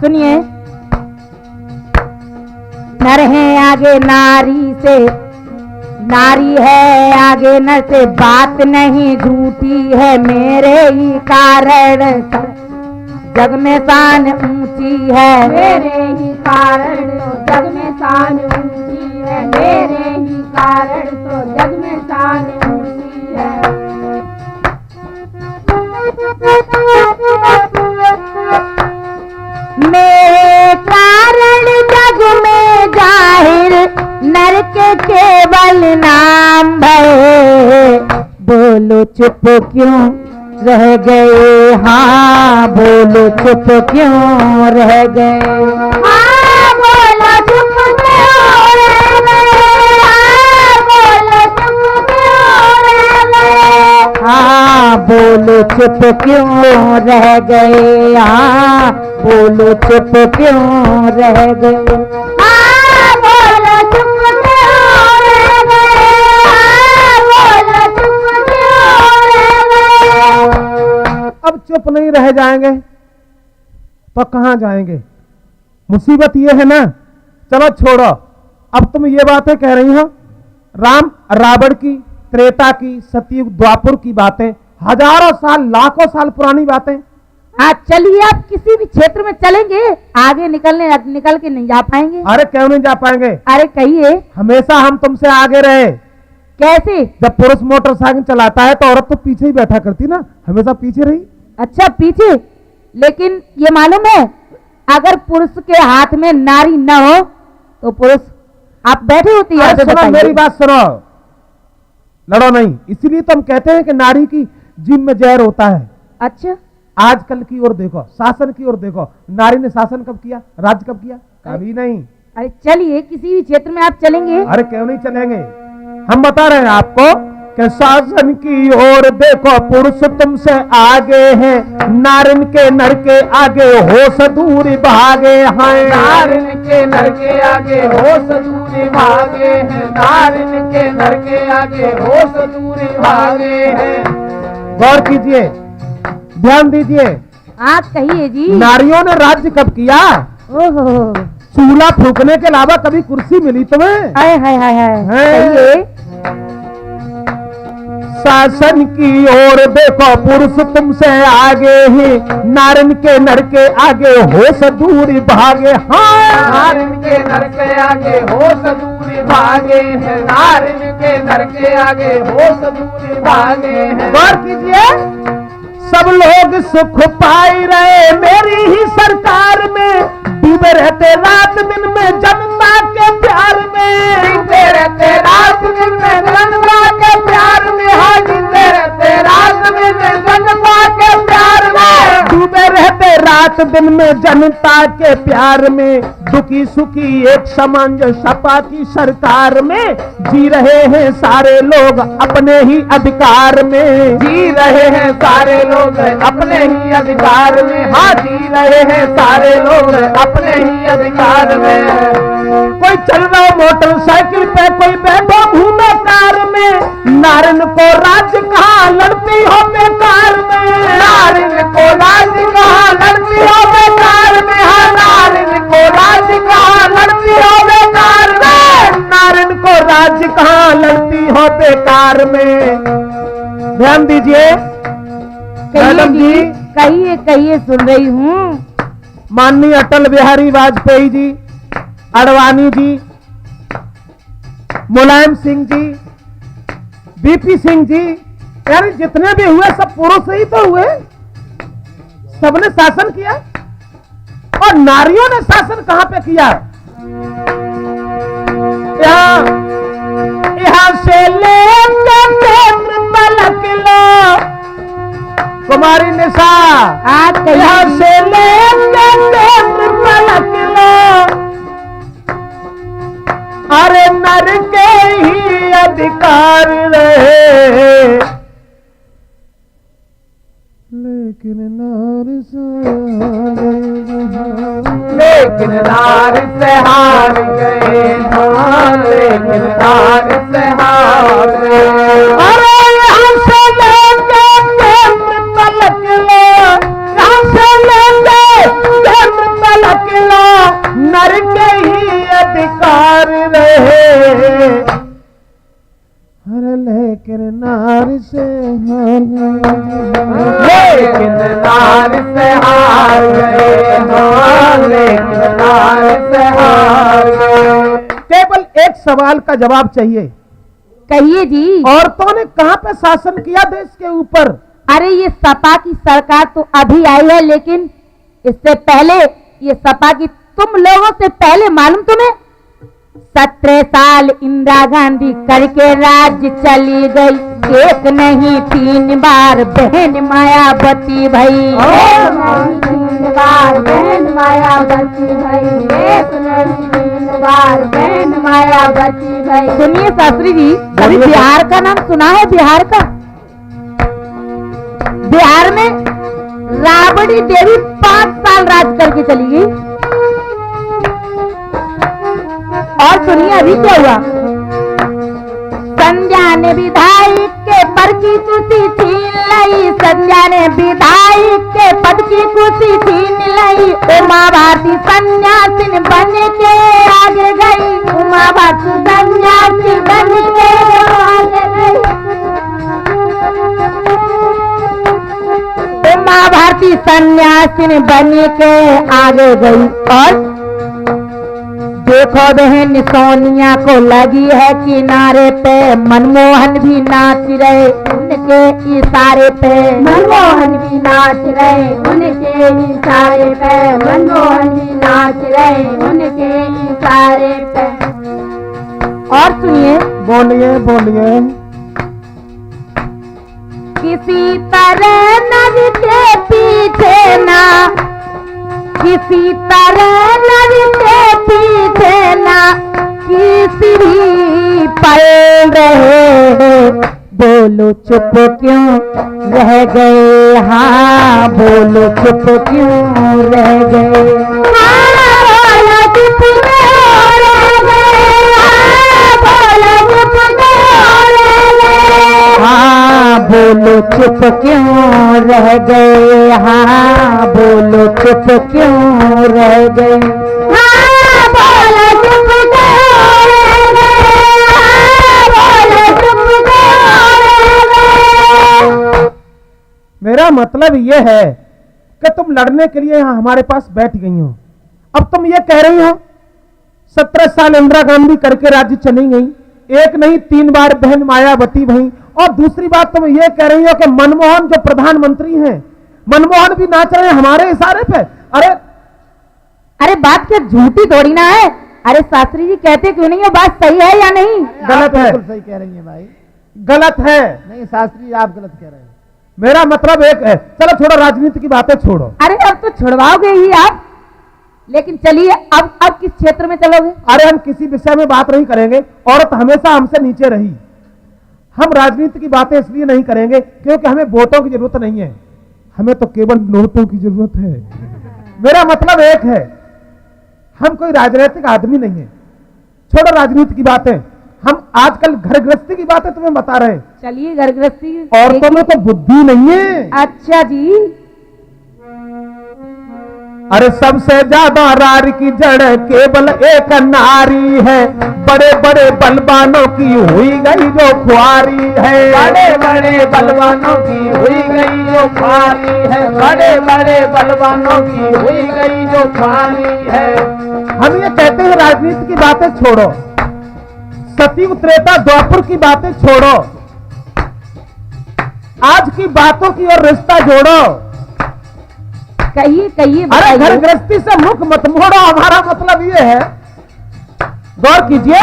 सुनिए, नर है आगे नारी से, नारी है आगे नर से, बात नहीं झूठी है, मेरे ही कारण जग में शान ऊंची है, मेरे ही कारण तो जग में शान ऊंची है, मेरे ही कारण तो जग में शान ऊंची है। मेरे कारण जग में जाहिर, नर के केवल नाम भय। बोलो चुप क्यों रह गए, हाँ बोलो चुप क्यों रह गए, हाँ बोलो चुप क्यों रह गए, हाँ बोलो चुप क्यों रह गए, हाँ बोलो चुप क्यों रह गए, हाँ बोलो चुप क्यों रह गए, हाँ बोलो चुप क्यों रह गए, हाँ बोलो चुप क्यों रह गए। अब चुप नहीं रह जाएंगे तो कहां जाएंगे? मुसीबत ये है ना। चलो छोड़ो, अब तुम ये बातें कह रही हो, राम रावण की, त्रेता की, सतयुग द्वापर की बातें, हजारों साल लाखों साल पुरानी बातें। हाँ चलिए, आप किसी भी क्षेत्र में चलेंगे, आगे निकल के नहीं जा पाएंगे। अरे क्यों नहीं जा पाएंगे? अरे कहिए। हमेशा हम तुमसे आगे रहे। कैसे? जब पुरुष मोटरसाइकिल चलाता है तो औरत तो पीछे ही बैठा करती ना, हमेशा पीछे रही। अच्छा पीछे, लेकिन ये मालूम है अगर पुरुष के हाथ में नारी न हो तो पुरुष आप बैठे होती है। सुनो मेरी बात सुनो, लड़ो नहीं। इसीलिए तो हम कहते हैं कि नारी की जीभ में जहर होता है। अच्छा, आजकल की ओर देखो, शासन की ओर देखो, नारी ने शासन कब किया, राज कब किया? कभी नहीं। अरे चलिए, किसी भी क्षेत्र में आप चलेंगे? अरे क्यों नहीं चलेंगे, हम बता रहे हैं आपको कि शासन की ओर देखो, पुरुष तुमसे आगे हैं, नारिन के नर के आगे होश दूरी भागे हैं। नारिन के नर के आगे होश दूरी भागे हैं, नारिन के नर के आगे होश दूरी भागे हैं। गौर कीजिए, ध्यान दीजिए। आप कहिए जी। नारियों ने राज्य कब किया? ओहो, चूल्हा फूकने के अलावा कभी कुर्सी मिली तुम्हें? हाय हाय हाय हाय, हैं? कहिए। शासन की ओर देखो, पुरुष तुमसे आगे ही, नारिन के नर के आगे होश दूरी भागे। हाँ, नारिन के नर के आगे होश दूरी भागे हैं, नारिन के नर के आगे होश दूरी भागे हैं। गौर कीजिए, सब लोग सुख पाई रहे मेरी ही सरकार में, डूबे रहते रात दिन में जनता के प्यार में। जीते रहते रात दिन में जनता के प्यार में, हाँ जीते रहते रात दिन में जनता के प्यार में। डूबे रहते रात दिन में जनता के प्यार में, दुखी सुखी एक समान जो सपा की सरकार में, जी रहे हैं सारे लोग अपने ही अधिकार में। जी रहे हैं सारे लोग अपने ही अधिकार में, हाँ जी रहे हैं सारे लोग अपने ही अधिकार में। कोई चल रहा मोटरसाइकिल पे, कोई बैठा घूमे कार में, नारिन को राज्य कहाँ लड़ती हो बेकार में। नारिन को राज्य कहाँ लड़ती हो बेकार में, हाँ नारिन को राज्य कहाँ लड़ती हो बेकार में। नारिन को राज्य कहाँ लड़ती हो बेकार में। ध्यान दीजिए मैडम जी। कहिए कहिए, सुन रही हूँ। माननीय अटल बिहारी वाजपेयी जी, अडवाणी जी, मुलायम सिंह जी, बीपी सिंह जी, यानी जितने भी हुए सब पुरुष ही तो हुए, सबने शासन किया। और नारियों ने शासन कहां पे किया? यहाँ से लेकर नेत्र पलक लो, कुमारी निशा, आप यहाँ कहिए। से लेकर नेत्र पलक लो, अरे नर के ही अधिकार रहे, लेकिन नारी से लेकिन नार से हार गए, हाँ लेकिन नार से हार गए। अरे यहाँ से लेके नेत्र पलक लो, यहाँ से लेके नेत्र पलक लो, नर के ही अधिकार रहे, अरे लेकिन नारी से लेकिन नार से हार गए, हाँ लेकिन नार से हार गए। केवल एक सवाल का जवाब चाहिए, कहिए जी। औरतों ने कहां पे शासन किया देश के ऊपर? अरे ये सपा की सरकार तो अभी आई है, लेकिन इससे पहले ये सपा की तुम लोगों से पहले मालूम तुम्हें 17 साल इंदिरा गांधी करके राज्य चली गई, एक नहीं 3 बार बहन मायावती भई। एक नहीं 3 बार बहन मायावती भई, एक नहीं 3 बार बहन मायावती भई। सुनिए शास्त्री जी, कभी बिहार का नाम सुना है? बिहार का, बिहार में राबड़ी देवी 5 साल राज करके चली गई। और सुनिए अभी क्या हुआ। संध्या ने विधायक के पद की कुर्सी छीन ली, संध्या ने विधायक के पद की कुर्सी छीन ली, उमा भारती सन्यासी बन के आगे गई, उमा भारती सन्यासी बन के आगे गई, उमा भारती सन्यासी बन के आगे गई। और देखो बहन सोनिया को लगी है किनारे पे, मनमोहन भी नाच रहे उनके इशारे पे, मनमोहन भी नाच रहे उनके इशारे पे, मनमोहन भी नाच रहे उनके इशारे पे। और सुनिए, बोलिए बोलिए। किसी तरह नर के पीछे ना, किसी तरह नर के पीछे ना किसी भी पल रहे, बोलो चुप क्यों रह गए, हाँ बोलो चुप क्यों रह गए, हाँ बोलो चुप क्यों रह गए, हाँ बोलो चुप क्यों रह गए, हाँ बोलो चुप क्यों रह गए, हाँ बोलो चुप क्यों रह गए, हाँ बोलो चुप क्यों रह गए, हाँ बोलो चुप क्यों रह गए। मेरा मतलब ये है कि तुम लड़ने के लिए यहाँ हमारे पास बैठ गई हो। अब तुम ये कह रही हो 17 साल इंदिरा गांधी करके राज्य चली गई, एक नहीं 3 बार बहन मायावती भई, और दूसरी बात तुम ये कह रही हो कि मनमोहन जो प्रधानमंत्री हैं, मनमोहन भी नाच रहे हैं हमारे इशारे पे। अरे अरे बात क्या झूठी थोड़ी ना है। अरे शास्त्री जी कहते क्यों नहीं है, बात सही है या नहीं? गलत है, बिल्कुल सही कह रही हैं भाई। गलत है। नहीं शास्त्री जी आप गलत कह रहे हैं। मेरा मतलब एक है, चलो छोड़ो राजनीति की बातें छोड़ो। अरे अब तो छुड़वाओगे ही आप, लेकिन चलिए अब किस क्षेत्र में चलोगे? अरे हम किसी विषय में बात नहीं करेंगे, औरत हमेशा हमसे नीचे रही। हम राजनीति की बातें इसलिए नहीं करेंगे क्योंकि हमें वोटों की जरूरत नहीं है, हमें तो केवल नोटों की जरूरत है। मेरा मतलब एक है, हम कोई राजनीतिक आदमी नहीं है। छोड़ो राजनीति की बातें, हम आजकल घर गृहस्थी की बातें तुम्हें बता रहे हैं। चलिए घर गृहस्थी। औरतों में तो बुद्धि नहीं है। अच्छा जी। अरे सबसे ज्यादा रार की जड़ केवल एक नारी है, बड़े बड़े बलवानों की हुई गई जो खुआरी है, बड़े बड़े बलवानों की हुई गई जो खुआरी है, बड़े बड़े बलवानों की हुई गई जो खुआरी है। हम ये कहते हैं राजनीति की बातें छोड़ो, सतयुग त्रेता द्वापर की बातें छोड़ो, आज की बातों की ओर रिश्ता जोड़ो। कहिए कहिए। अरे घर गृहस्थी से मुख मत मोड़ो, हमारा मतलब ये है, गौर कीजिए,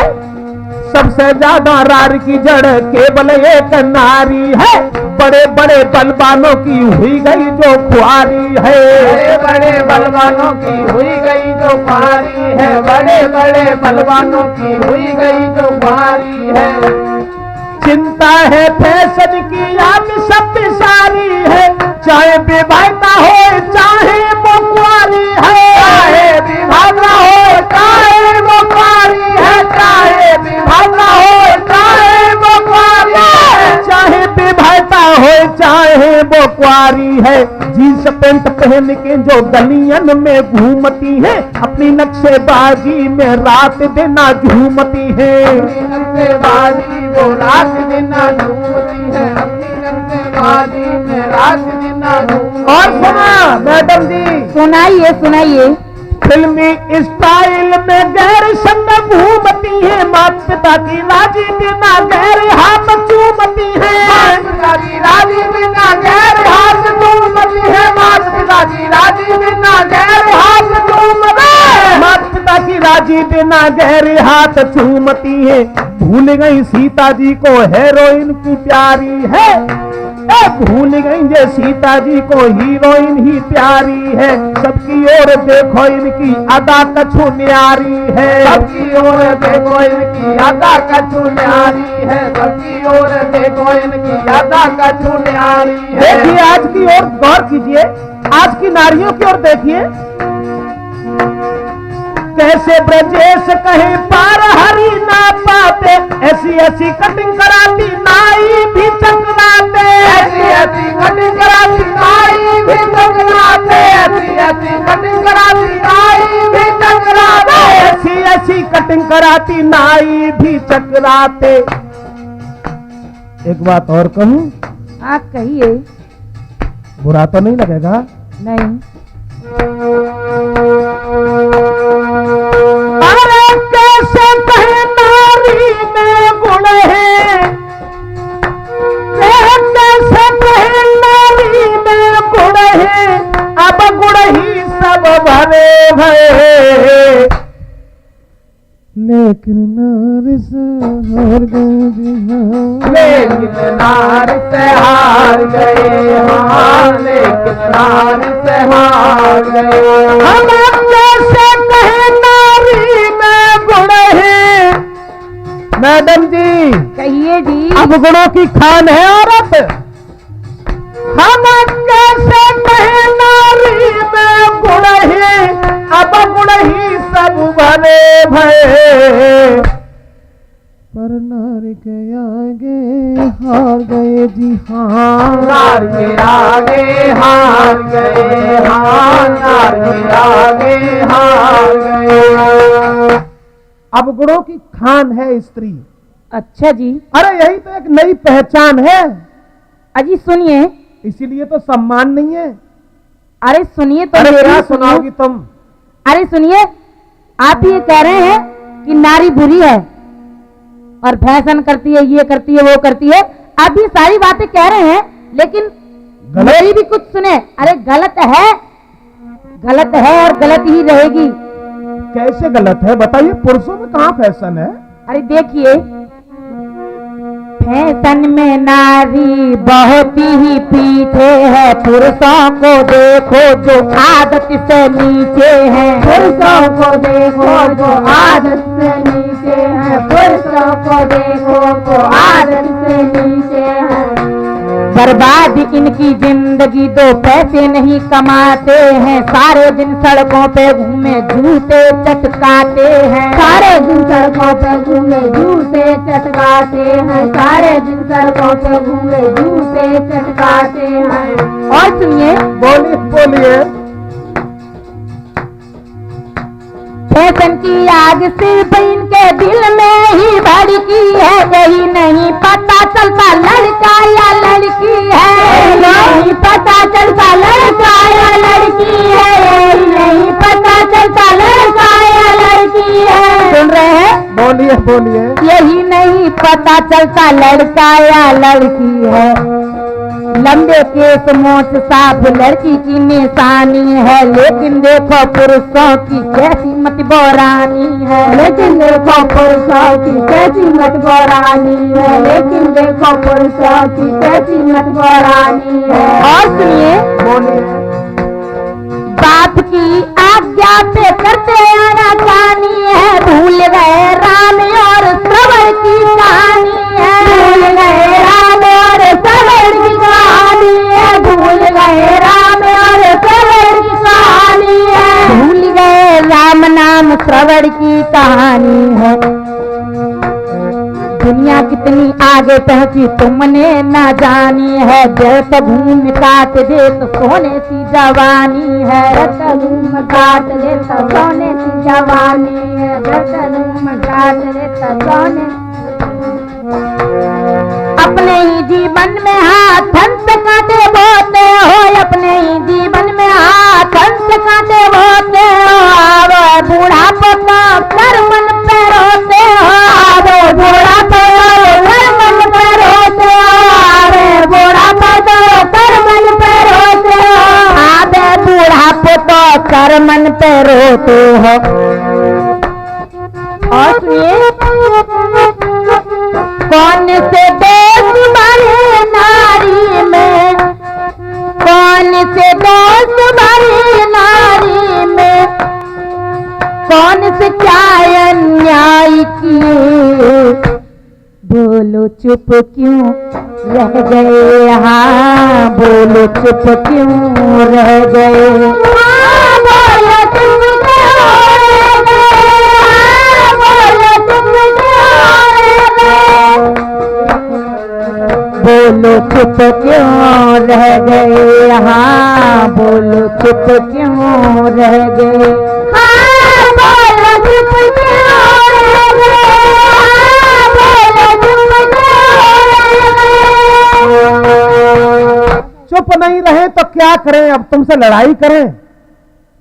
सबसे ज्यादा रार की जड़ केवल एक नारी है, बड़े बड़े बलवानों की हुई गई जो खुआरी है, बड़े बड़े बलवानों की हुई गई जो खुआरी है, बड़े बड़े बलवानों की हुई गई जो खुआरी है। चिंता है फैशन की आम सब सारी है, चाहे विवाहिता हो चाहे मुखवारी है, चाहे विवाहिता हो चाहे मुखवारी है, चाहे विवाहिता हो चाहे मुखवारी है, चाहे विवाहिता हो चाहे वो कुआरी है। जींस पैंट पहन के जो गलियन में घूमती है, अपनी नक्शेबाजी में रात दिन झूमती है, अपनी नक्शेबाजी वो रात दिन झूमती है, अपनी नक्शेबाजी में रात दिन झूमती। और सुना मैडम जी, सुनाइए सुनाइए। फिल्मी स्टाइल में गैर संग घूमती है, माता पिता की राजी बिना गैर हाथ चूमती है, माता की राजी बिना गैर हाथ चूमती है, माता पिता की राजी बिना गैर हाथ चूमती है, माता पिता की राजी बिना गहरे हाथ चूमती है। भूल गई सीता जी को हीरोइन की प्यारी है, भूल गई ये सीता जी को हीरोइन ही प्यारी है। सबकी ओर देखो इनकी अदा कछु न्यारी है, सबकी ओर देखो इनकी अदा कछु न्यारी है, सबकी ओर देखो इनकी अदा कछु न्यारी है। देखिए आज की ओर गौर कीजिए, आज की नारियों की ओर देखिए, कैसे ब्रजेश कहीं पार हरी ना पाते, ऐसी ऐसी कटिंग कराती नाई भी चकराते, ऐसी ऐसी कटिंग कराती नाई भी चकराते, ऐसी ऐसी कटिंग कराती नाई भी चकराते, ऐसी ऐसी कटिंग कराती नाई भी चकराते। एक बात और कहूं, आप कहिए। बुरा तो नहीं लगेगा? नहीं। अरे कैसे कहे नारी में गुण है, कैसे कहे नारी में गुण है, अब गुण ही सब भरे भरे, लेकिन नार से हार गए जी हाँ। लेकिन नार से हार गए हाँ, लेकिन नार से हार गए। हम कैसे कहे नारी में गुण है। मैडम जी कहिए जी। अब गुणों की खान है औरत। हम कैसे कहे नारी में गुण है, अब गुण ही सब भरे भये। पर नारी के आगे हार गए जी हाँ। नार के आगे हार गए हाँ, नार के आगे हार गए। अब गुणों की खान है स्त्री। अच्छा जी। अरे यही तो एक नई पहचान है, अजी सुनिए। इसीलिए तो सम्मान नहीं है। अरे सुनिए तो अरे मेरी क्या सुनिए। सुनाओगी तुम? अरे सुनिए, आप ये कह रहे हैं कि नारी बुरी है और फैशन करती है, ये करती है, वो करती है। आप ये सारी बातें कह रहे हैं, लेकिन मेरी भी कुछ सुने। अरे गलत है, गलत है और गलत ही रहेगी। कैसे गलत है बताइए? पुरुषों में कहाँ फैशन है? अरे देखिए, फैशन में नारी बहुत ही पीछे है। पुरुषों को देखो जो आदत से नीचे है। पुरुषों को देखो जो आदत से नीचे है। पुरुषों को देखो जो आदत से नीचे है। बर्बाद इनकी जिंदगी, दो पैसे नहीं कमाते हैं। सारे दिन सड़कों पे घूमे जूते चटकाते हैं। सारे दिन सड़कों पे घूमे जूते चटकाते हैं। सारे दिन सड़कों पे घूमे जूते चटकाते हैं। और सुनिए, बोलिए बोलिए। फैशन की आग सिर्फ इनके दिल में ही भड़की है। यही नहीं पता चलता लड़का या लड़की है। नहीं पता चलता लड़का या लड़की है। यही नहीं पता चलता लड़का या लड़की है। सुन रहे हैं? बोलिए बोलिए। यही नहीं पता चलता लड़का या लड़की है। लंबे केस मोछ साफ लड़की की निशानी है। लेकिन देखो पुरुषों की कैसी मत बोरानी है। लेकिन देखो पुरुषों की कैसी मत बोरानी है। लेकिन देखो पुरुषों की कैसी मत बोरानी है। और सुनिए, बोलिए। बाप की आज्ञा पे करते आनाकानी है। भूल गए राम और श्रवण की कहानी है। भूल गए राम और श्रवण की कहानी है। भूल गए राम और श्रवण की कहानी है। भूल गए राम नाम श्रवण की कहानी है। दुनिया कितनी आगे पहुंची तुमने ना जानी है। जैसे घूम काट दे तो सोने सी जवानी है। जैसे घूम काट दे तो सोने सी जवानी है। जैसे घूम काट दे तो सोने। अपने ही जीवन में हाथन से कांटे बोते हो। अपने ही जीवन में हाथन से कांटे बोते हो। आवो बूढ़ा पोता कर मन पे रोते हो। आवो बूढ़ा पोता कर मन पे रोते हो। आवे बूढ़ा पोता कर मन पे रोते हो। आवे बूढ़ा पोता कर मन पे रोते हो। और सुनिए, कौन से दोस्त बने नारी में। कौन से दोस्त बने नारी में। कौन से क्या अन्याय किए। बोलो चुप क्यों रह गए। हाँ बोलो चुप क्यों रह गए। हाँ बोलो चुप क्यों रह गए। हाँ बोलो चुप क्यों रह गए। बोलो चुप क्यों रह गए। हाँ बोलो चुप क्यों रह गए। हाँ बोलो चुप क्यों रह गए। हाँ बोलो चुप क्यों रह गए। चुप नहीं रहे तो क्या करें? अब तुमसे लड़ाई करें?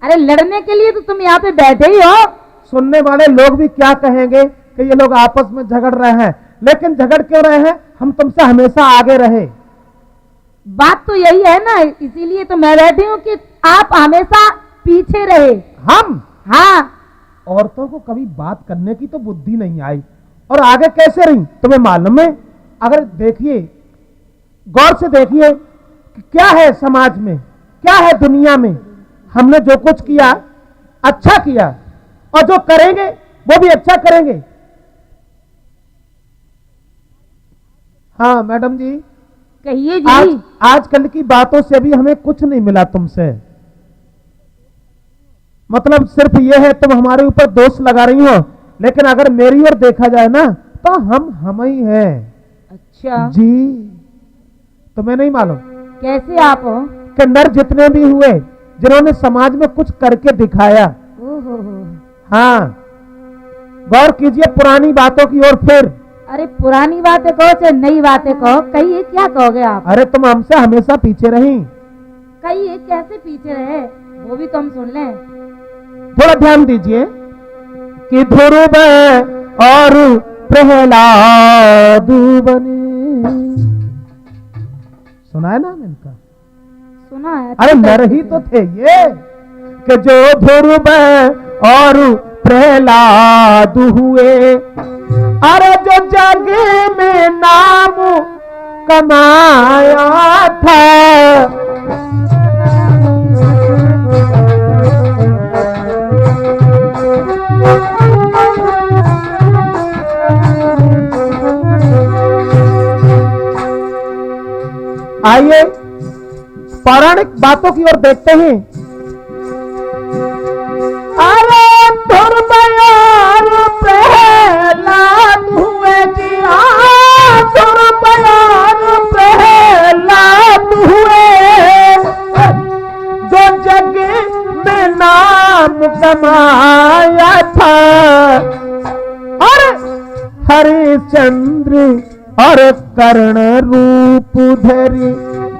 अरे लड़ने के लिए तो तुम यहाँ पे बैठे ही हो। सुनने वाले लोग भी क्या कहेंगे कि ये लोग आपस में झगड़ रहे हैं। लेकिन झगड़ क्यों रहे हैं? हम तुमसे हमेशा आगे रहे। बात तो यही है ना, इसीलिए तो मैं बैठी हूँ कि आप हमेशा पीछे रहे। हम? हाँ, औरतों को कभी बात करने की तो बुद्धि नहीं आई, और आगे कैसे रही तुम्हें मालूम है? अगर देखिए, गौर से देखिए कि क्या है समाज में, क्या है दुनिया में। हमने जो कुछ किया अच्छा किया, और जो करेंगे वो भी अच्छा करेंगे। हाँ मैडम जी, कहिए आज जी। आजकल की बातों से भी हमें कुछ नहीं मिला तुमसे। मतलब सिर्फ ये है तुम हमारे ऊपर दोष लगा रही हो, लेकिन अगर मेरी ओर देखा जाए ना तो हम ही हैं। अच्छा, जी, तुम्हें नहीं मालूम कैसे आप हो? कि नर जितने भी हुए जिन्होंने समाज में कुछ करके दिखाया। ओहो, हाँ, गौर कीजिए पुरानी बातों की ओर। फिर अरे पुरानी बातें कहो चाहे नई बातें कहो, कहिए क्या कहोगे आप? अरे तुम हमसे हमेशा पीछे रही। कहिए कैसे पीछे रहे, वो भी तो हम सुन लें। थोड़ा ध्यान दीजिए कि ध्रुव और प्रहलाद बने। सुना है नाम इनका? सुना है। अरे नर ही तो थे ये, कि जो ध्रुव और प्रहलाद हुए, अरे जो जग में नाम कमाया था। आइए पौराणिक बातों की ओर देखते हैं। अरे दुर्बयार प्रहलाद हुए जी, दुर्बयार प्रहलाद हुए, जो जग में नाम कमाया था। और हरिश्चंद्र और कर्ण रूप धरी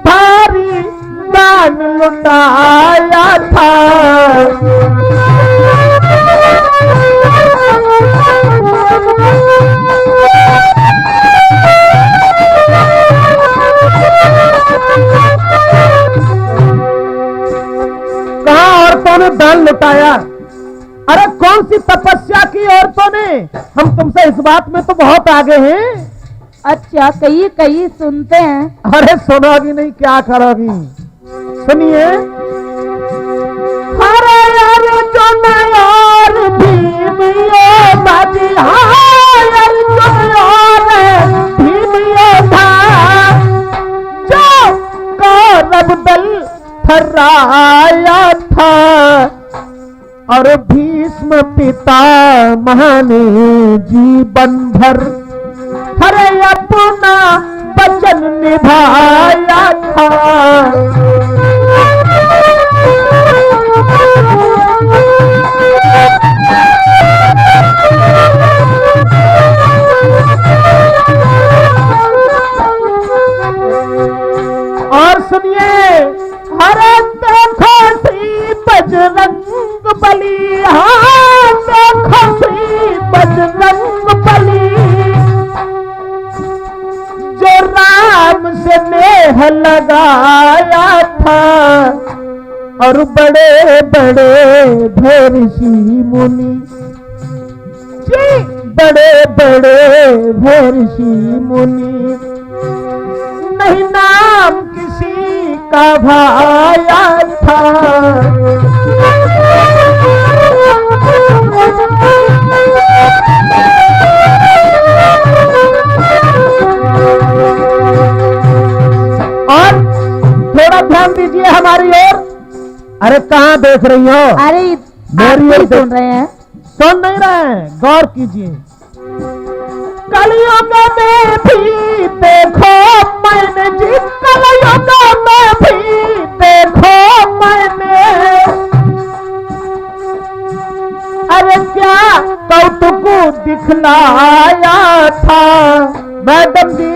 भारी दान लुटाया था। कहाँ औरतों ने दान लुटाया? अरे कौन सी तपस्या की औरतों ने? हम तुमसे इस बात में तो बहुत आगे हैं। अच्छा, कहिए कहिए सुनते हैं। अरे सुनोगी नहीं क्या करोगी? सुनिए। अरे अर्जुन और भीमियो बाजी, अर्जुन और भीमियो था, जो कौरव दल थर्राया था। और भीष्म पितामह ने जीवन भर हरे अपना वचन निभाया था। और सुनिए, हरे देखो श्री बजरंग बली, हाँ देखो श्री बजरंग बली, जो राम से नेह लगाया था। और बड़े बड़े भैरषि मुनि जी, बड़े बड़े भैरषि मुनि, नहीं नाम किसी का भाया था। और थोड़ा ध्यान दीजिए हमारी ओर। अरे कहाँ देख रही हो? अरे मेरी आप ओर ही सुन रहे हैं। सुन नहीं रहे हैं, गौर कीजिए। कलयुग में भी देखो मैंने जी, कलयुग में भी देखो मैंने, अरे क्या कौतुक दिखलाया था। मैडम जी,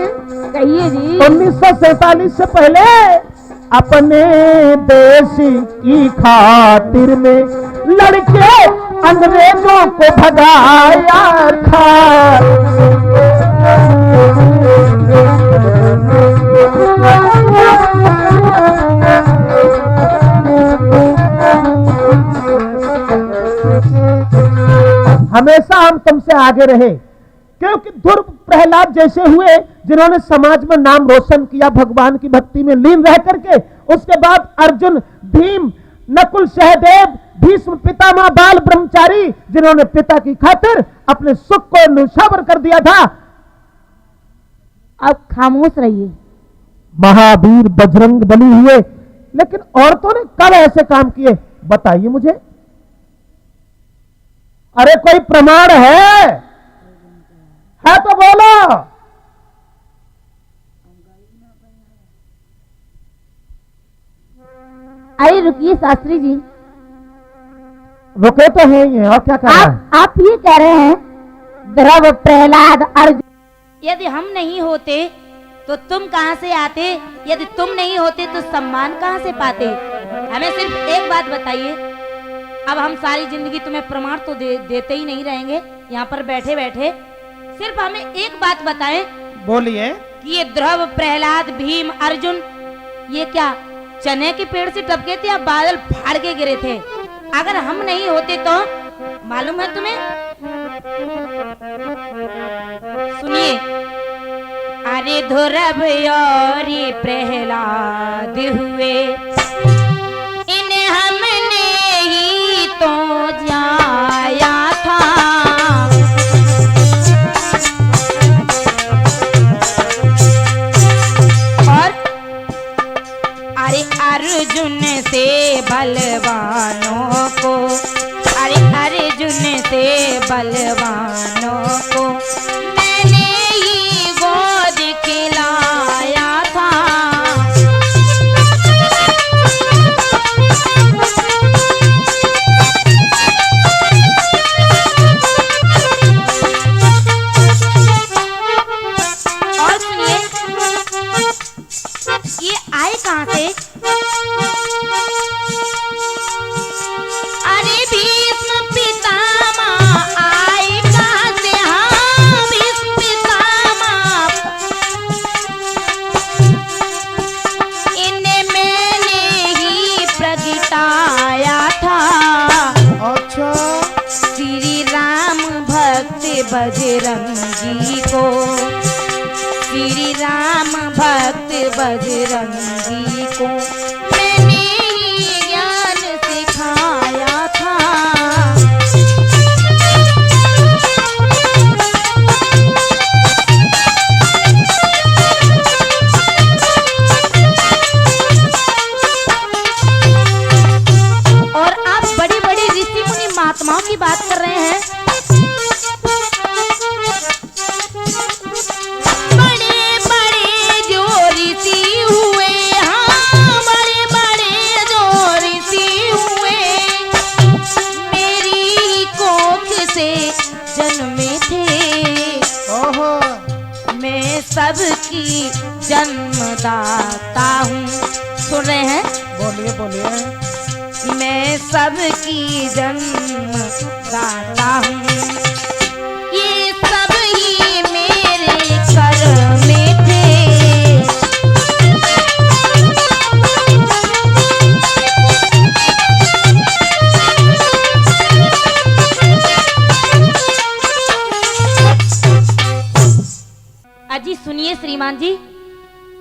कहिए जी। 1947 से पहले अपने देश की खातिर में लड़के अंग्रेजों को भगाया था। हमेशा हम तुमसे आगे रहे, क्योंकि ध्रुव प्रहलाद जैसे हुए जिन्होंने समाज में नाम रोशन किया, भगवान की भक्ति में लीन रह करके। उसके बाद अर्जुन, भीम, नकुल, सहदेव, भीष्म, पितामह, बाल ब्रह्मचारी, जिन्होंने पिता की खातिर अपने सुख को न्यौछावर कर दिया था। अब खामोश रहिए। महावीर बजरंग बली हुए, लेकिन औरतों ने कब ऐसे काम किए बताइए मुझे। अरे कोई प्रमाण है तो बोलो। अरे रुकिए शास्त्री जी, रुके तो हैं ये, और क्या कर रहा है? आप ये कह रहे हैं ध्रुव, प्रहलाद, अर्जुन, यदि हम नहीं होते तो तुम कहां से आते, यदि तुम नहीं होते तो सम्मान कहां से पाते। हमें सिर्फ एक बात बताइए। अब हम सारी जिंदगी तुम्हें प्रमाण तो देते ही नहीं रहेंगे यहाँ पर बैठे बैठे। सिर्फ हमें एक बात बताएं बोलिए। कि ये ध्रुव, प्रहलाद, भीम, अर्जुन, ये क्या चने के पेड़ से टपके थे या बादल फाड़ के गिरे थे? अगर हम नहीं होते तो मालूम है तुम्हें? सुनिए। अरे ध्रुव और प्रहलाद हुए, इन्हें हमने ही तो जाया था। और अरे अर्जुन से बलवानों को, अरे अर्जुन से बलवानों को मैंने ही गोद खिलाया था। और सुनिए, ये आए कहां से? अरे भीष्म पितामह आए कहां से? हाँ, भीष्म पितामह, इन्हें मैंने ही प्रगटाया था। अच्छा, श्री राम भक्त बजरंगी को, श्री राम भक्त बजरंगी को मैंने ही ज्ञान सिखाया था। और आप बड़ी बड़ी ऋषि मुनि महात्माओं की बात कर रहे हैं। बड़े बड़े जो ऋषि हुए, हाँ बड़े बड़े जो ऋषि हुए, मेरी कोख से जन्मे थे। ओहो, मैं सबकी जन्मदाता हूँ। सुन रहे हैं? बोलिए बोलिए। मैं सबकी जन्मदाता हूँ, ये सब ही मेरे कर्म में थे। अजी सुनिए श्रीमान जी,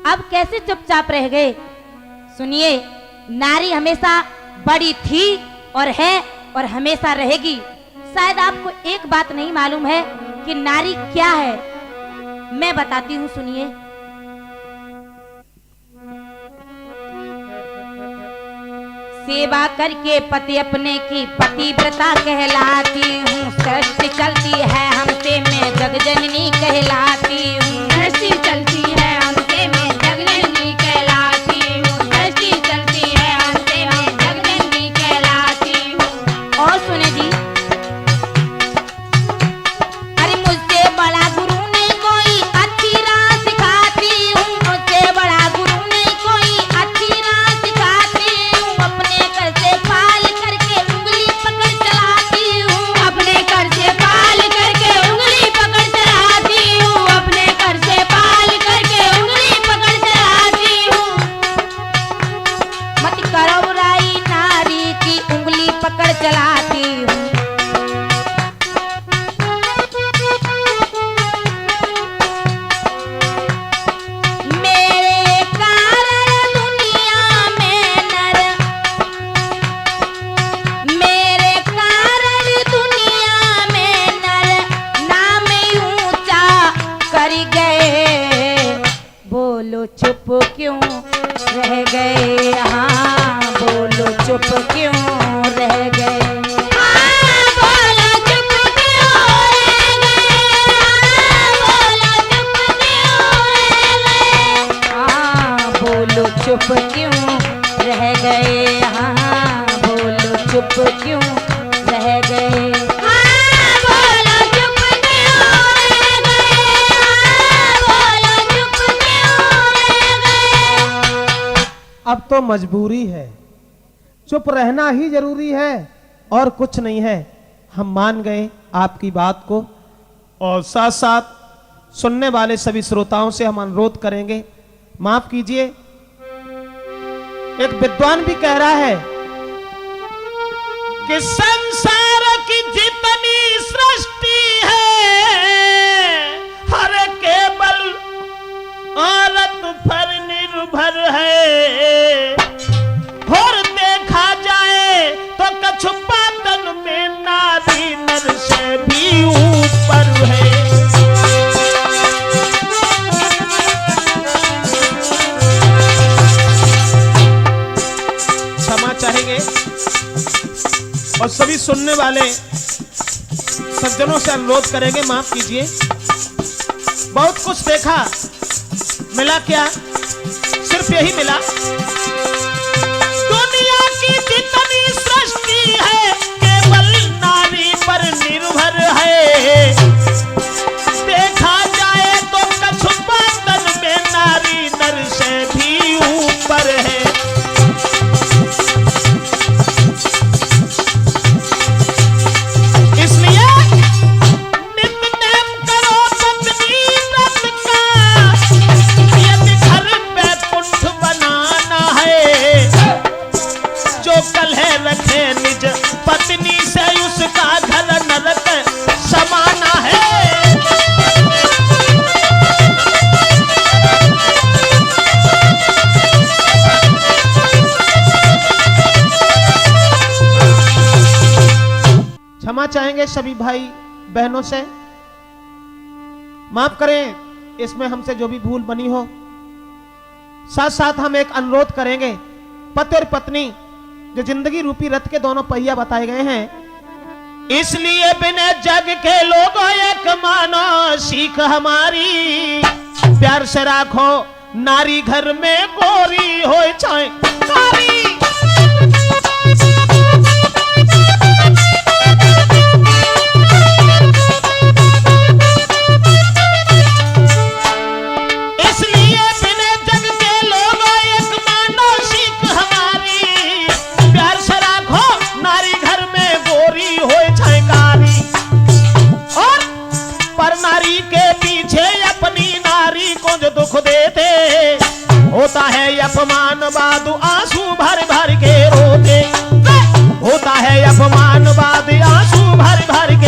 अब कैसे चुपचाप रह गए? सुनिए, नारी हमेशा बड़ी थी और है और हमेशा रहेगी। शायद आपको एक बात नहीं मालूम है कि नारी क्या है। मैं बताती हूँ, सुनिए। सेवा करके पति अपने की पतिव्रता कहलाती हूँ। सृष्टि चलती है हमसे, मैं जगजननी कहलाती हूँ। सृष्टि चलती है हमसे, मैं जगजननी कहलाती हूँ। सृष्टि चलती है हमसे, मैं जगजननी कहलाती हूँ। और सुने जी, अरे मुझसे बड़ा गुरु नहीं कोई, अच्छी राह सिखाती हूँ। मुझसे बड़ा गुरु नहीं कोई, अच्छी राह सिखाती हूँ। अपने घर से पाल करके उंगली पकड़ चलाती हूँ। क्यों रह गए, हाँ बोलो चुप क्यों रह गए, हाँ बोलो चुप क्यों रह गए, हाँ बोलो चुप क्यों रह गए, हाँ बोलो चुप क्यों रह गए, हाँ बोलो चुप क्यों रह गए, हाँ बोलो चुप क्यों रह गए। अब तो मजबूरी है, चुप रहना ही जरूरी है और कुछ नहीं है। हम मान गए आपकी बात को और साथ साथ सुनने वाले सभी श्रोताओं से हम अनुरोध करेंगे, माफ कीजिए, एक विद्वान भी कह रहा है कि संसार की जितनी सृष्टि है हर केवल औरत पर निर्भर है, और देखा जाए तो कछुपातन में नारी नर से भी ऊपर है। क्षमा चाहेंगे और सभी सुनने वाले सज्जनों से अनुरोध करेंगे, माफ कीजिए, बहुत कुछ देखा, मिला क्या? सिर्फ यही मिला, दुनिया की जितनी सृष्टि है केवल नारी पर निर्भर है, देखा जाए तो कछुपातन में नारी नर से भी ऊपर है। पत्नी से उसका घर नरक समाना है। क्षमा चाहेंगे सभी भाई बहनों से, माफ करें इसमें हमसे जो भी भूल बनी हो। साथ साथ हम एक अनुरोध करेंगे, पति और पत्नी जो जिंदगी रूपी रथ के दोनों पहिया बताए गए हैं, इसलिए बिना जग के लोगों एक मानो सीख हमारी, प्यार से राखो नारी घर में गोरी हो चाहे कारी। होता है अपमान बाद आंसू भर भर के रोते, होता है अपमान बाद आंसू भर भर के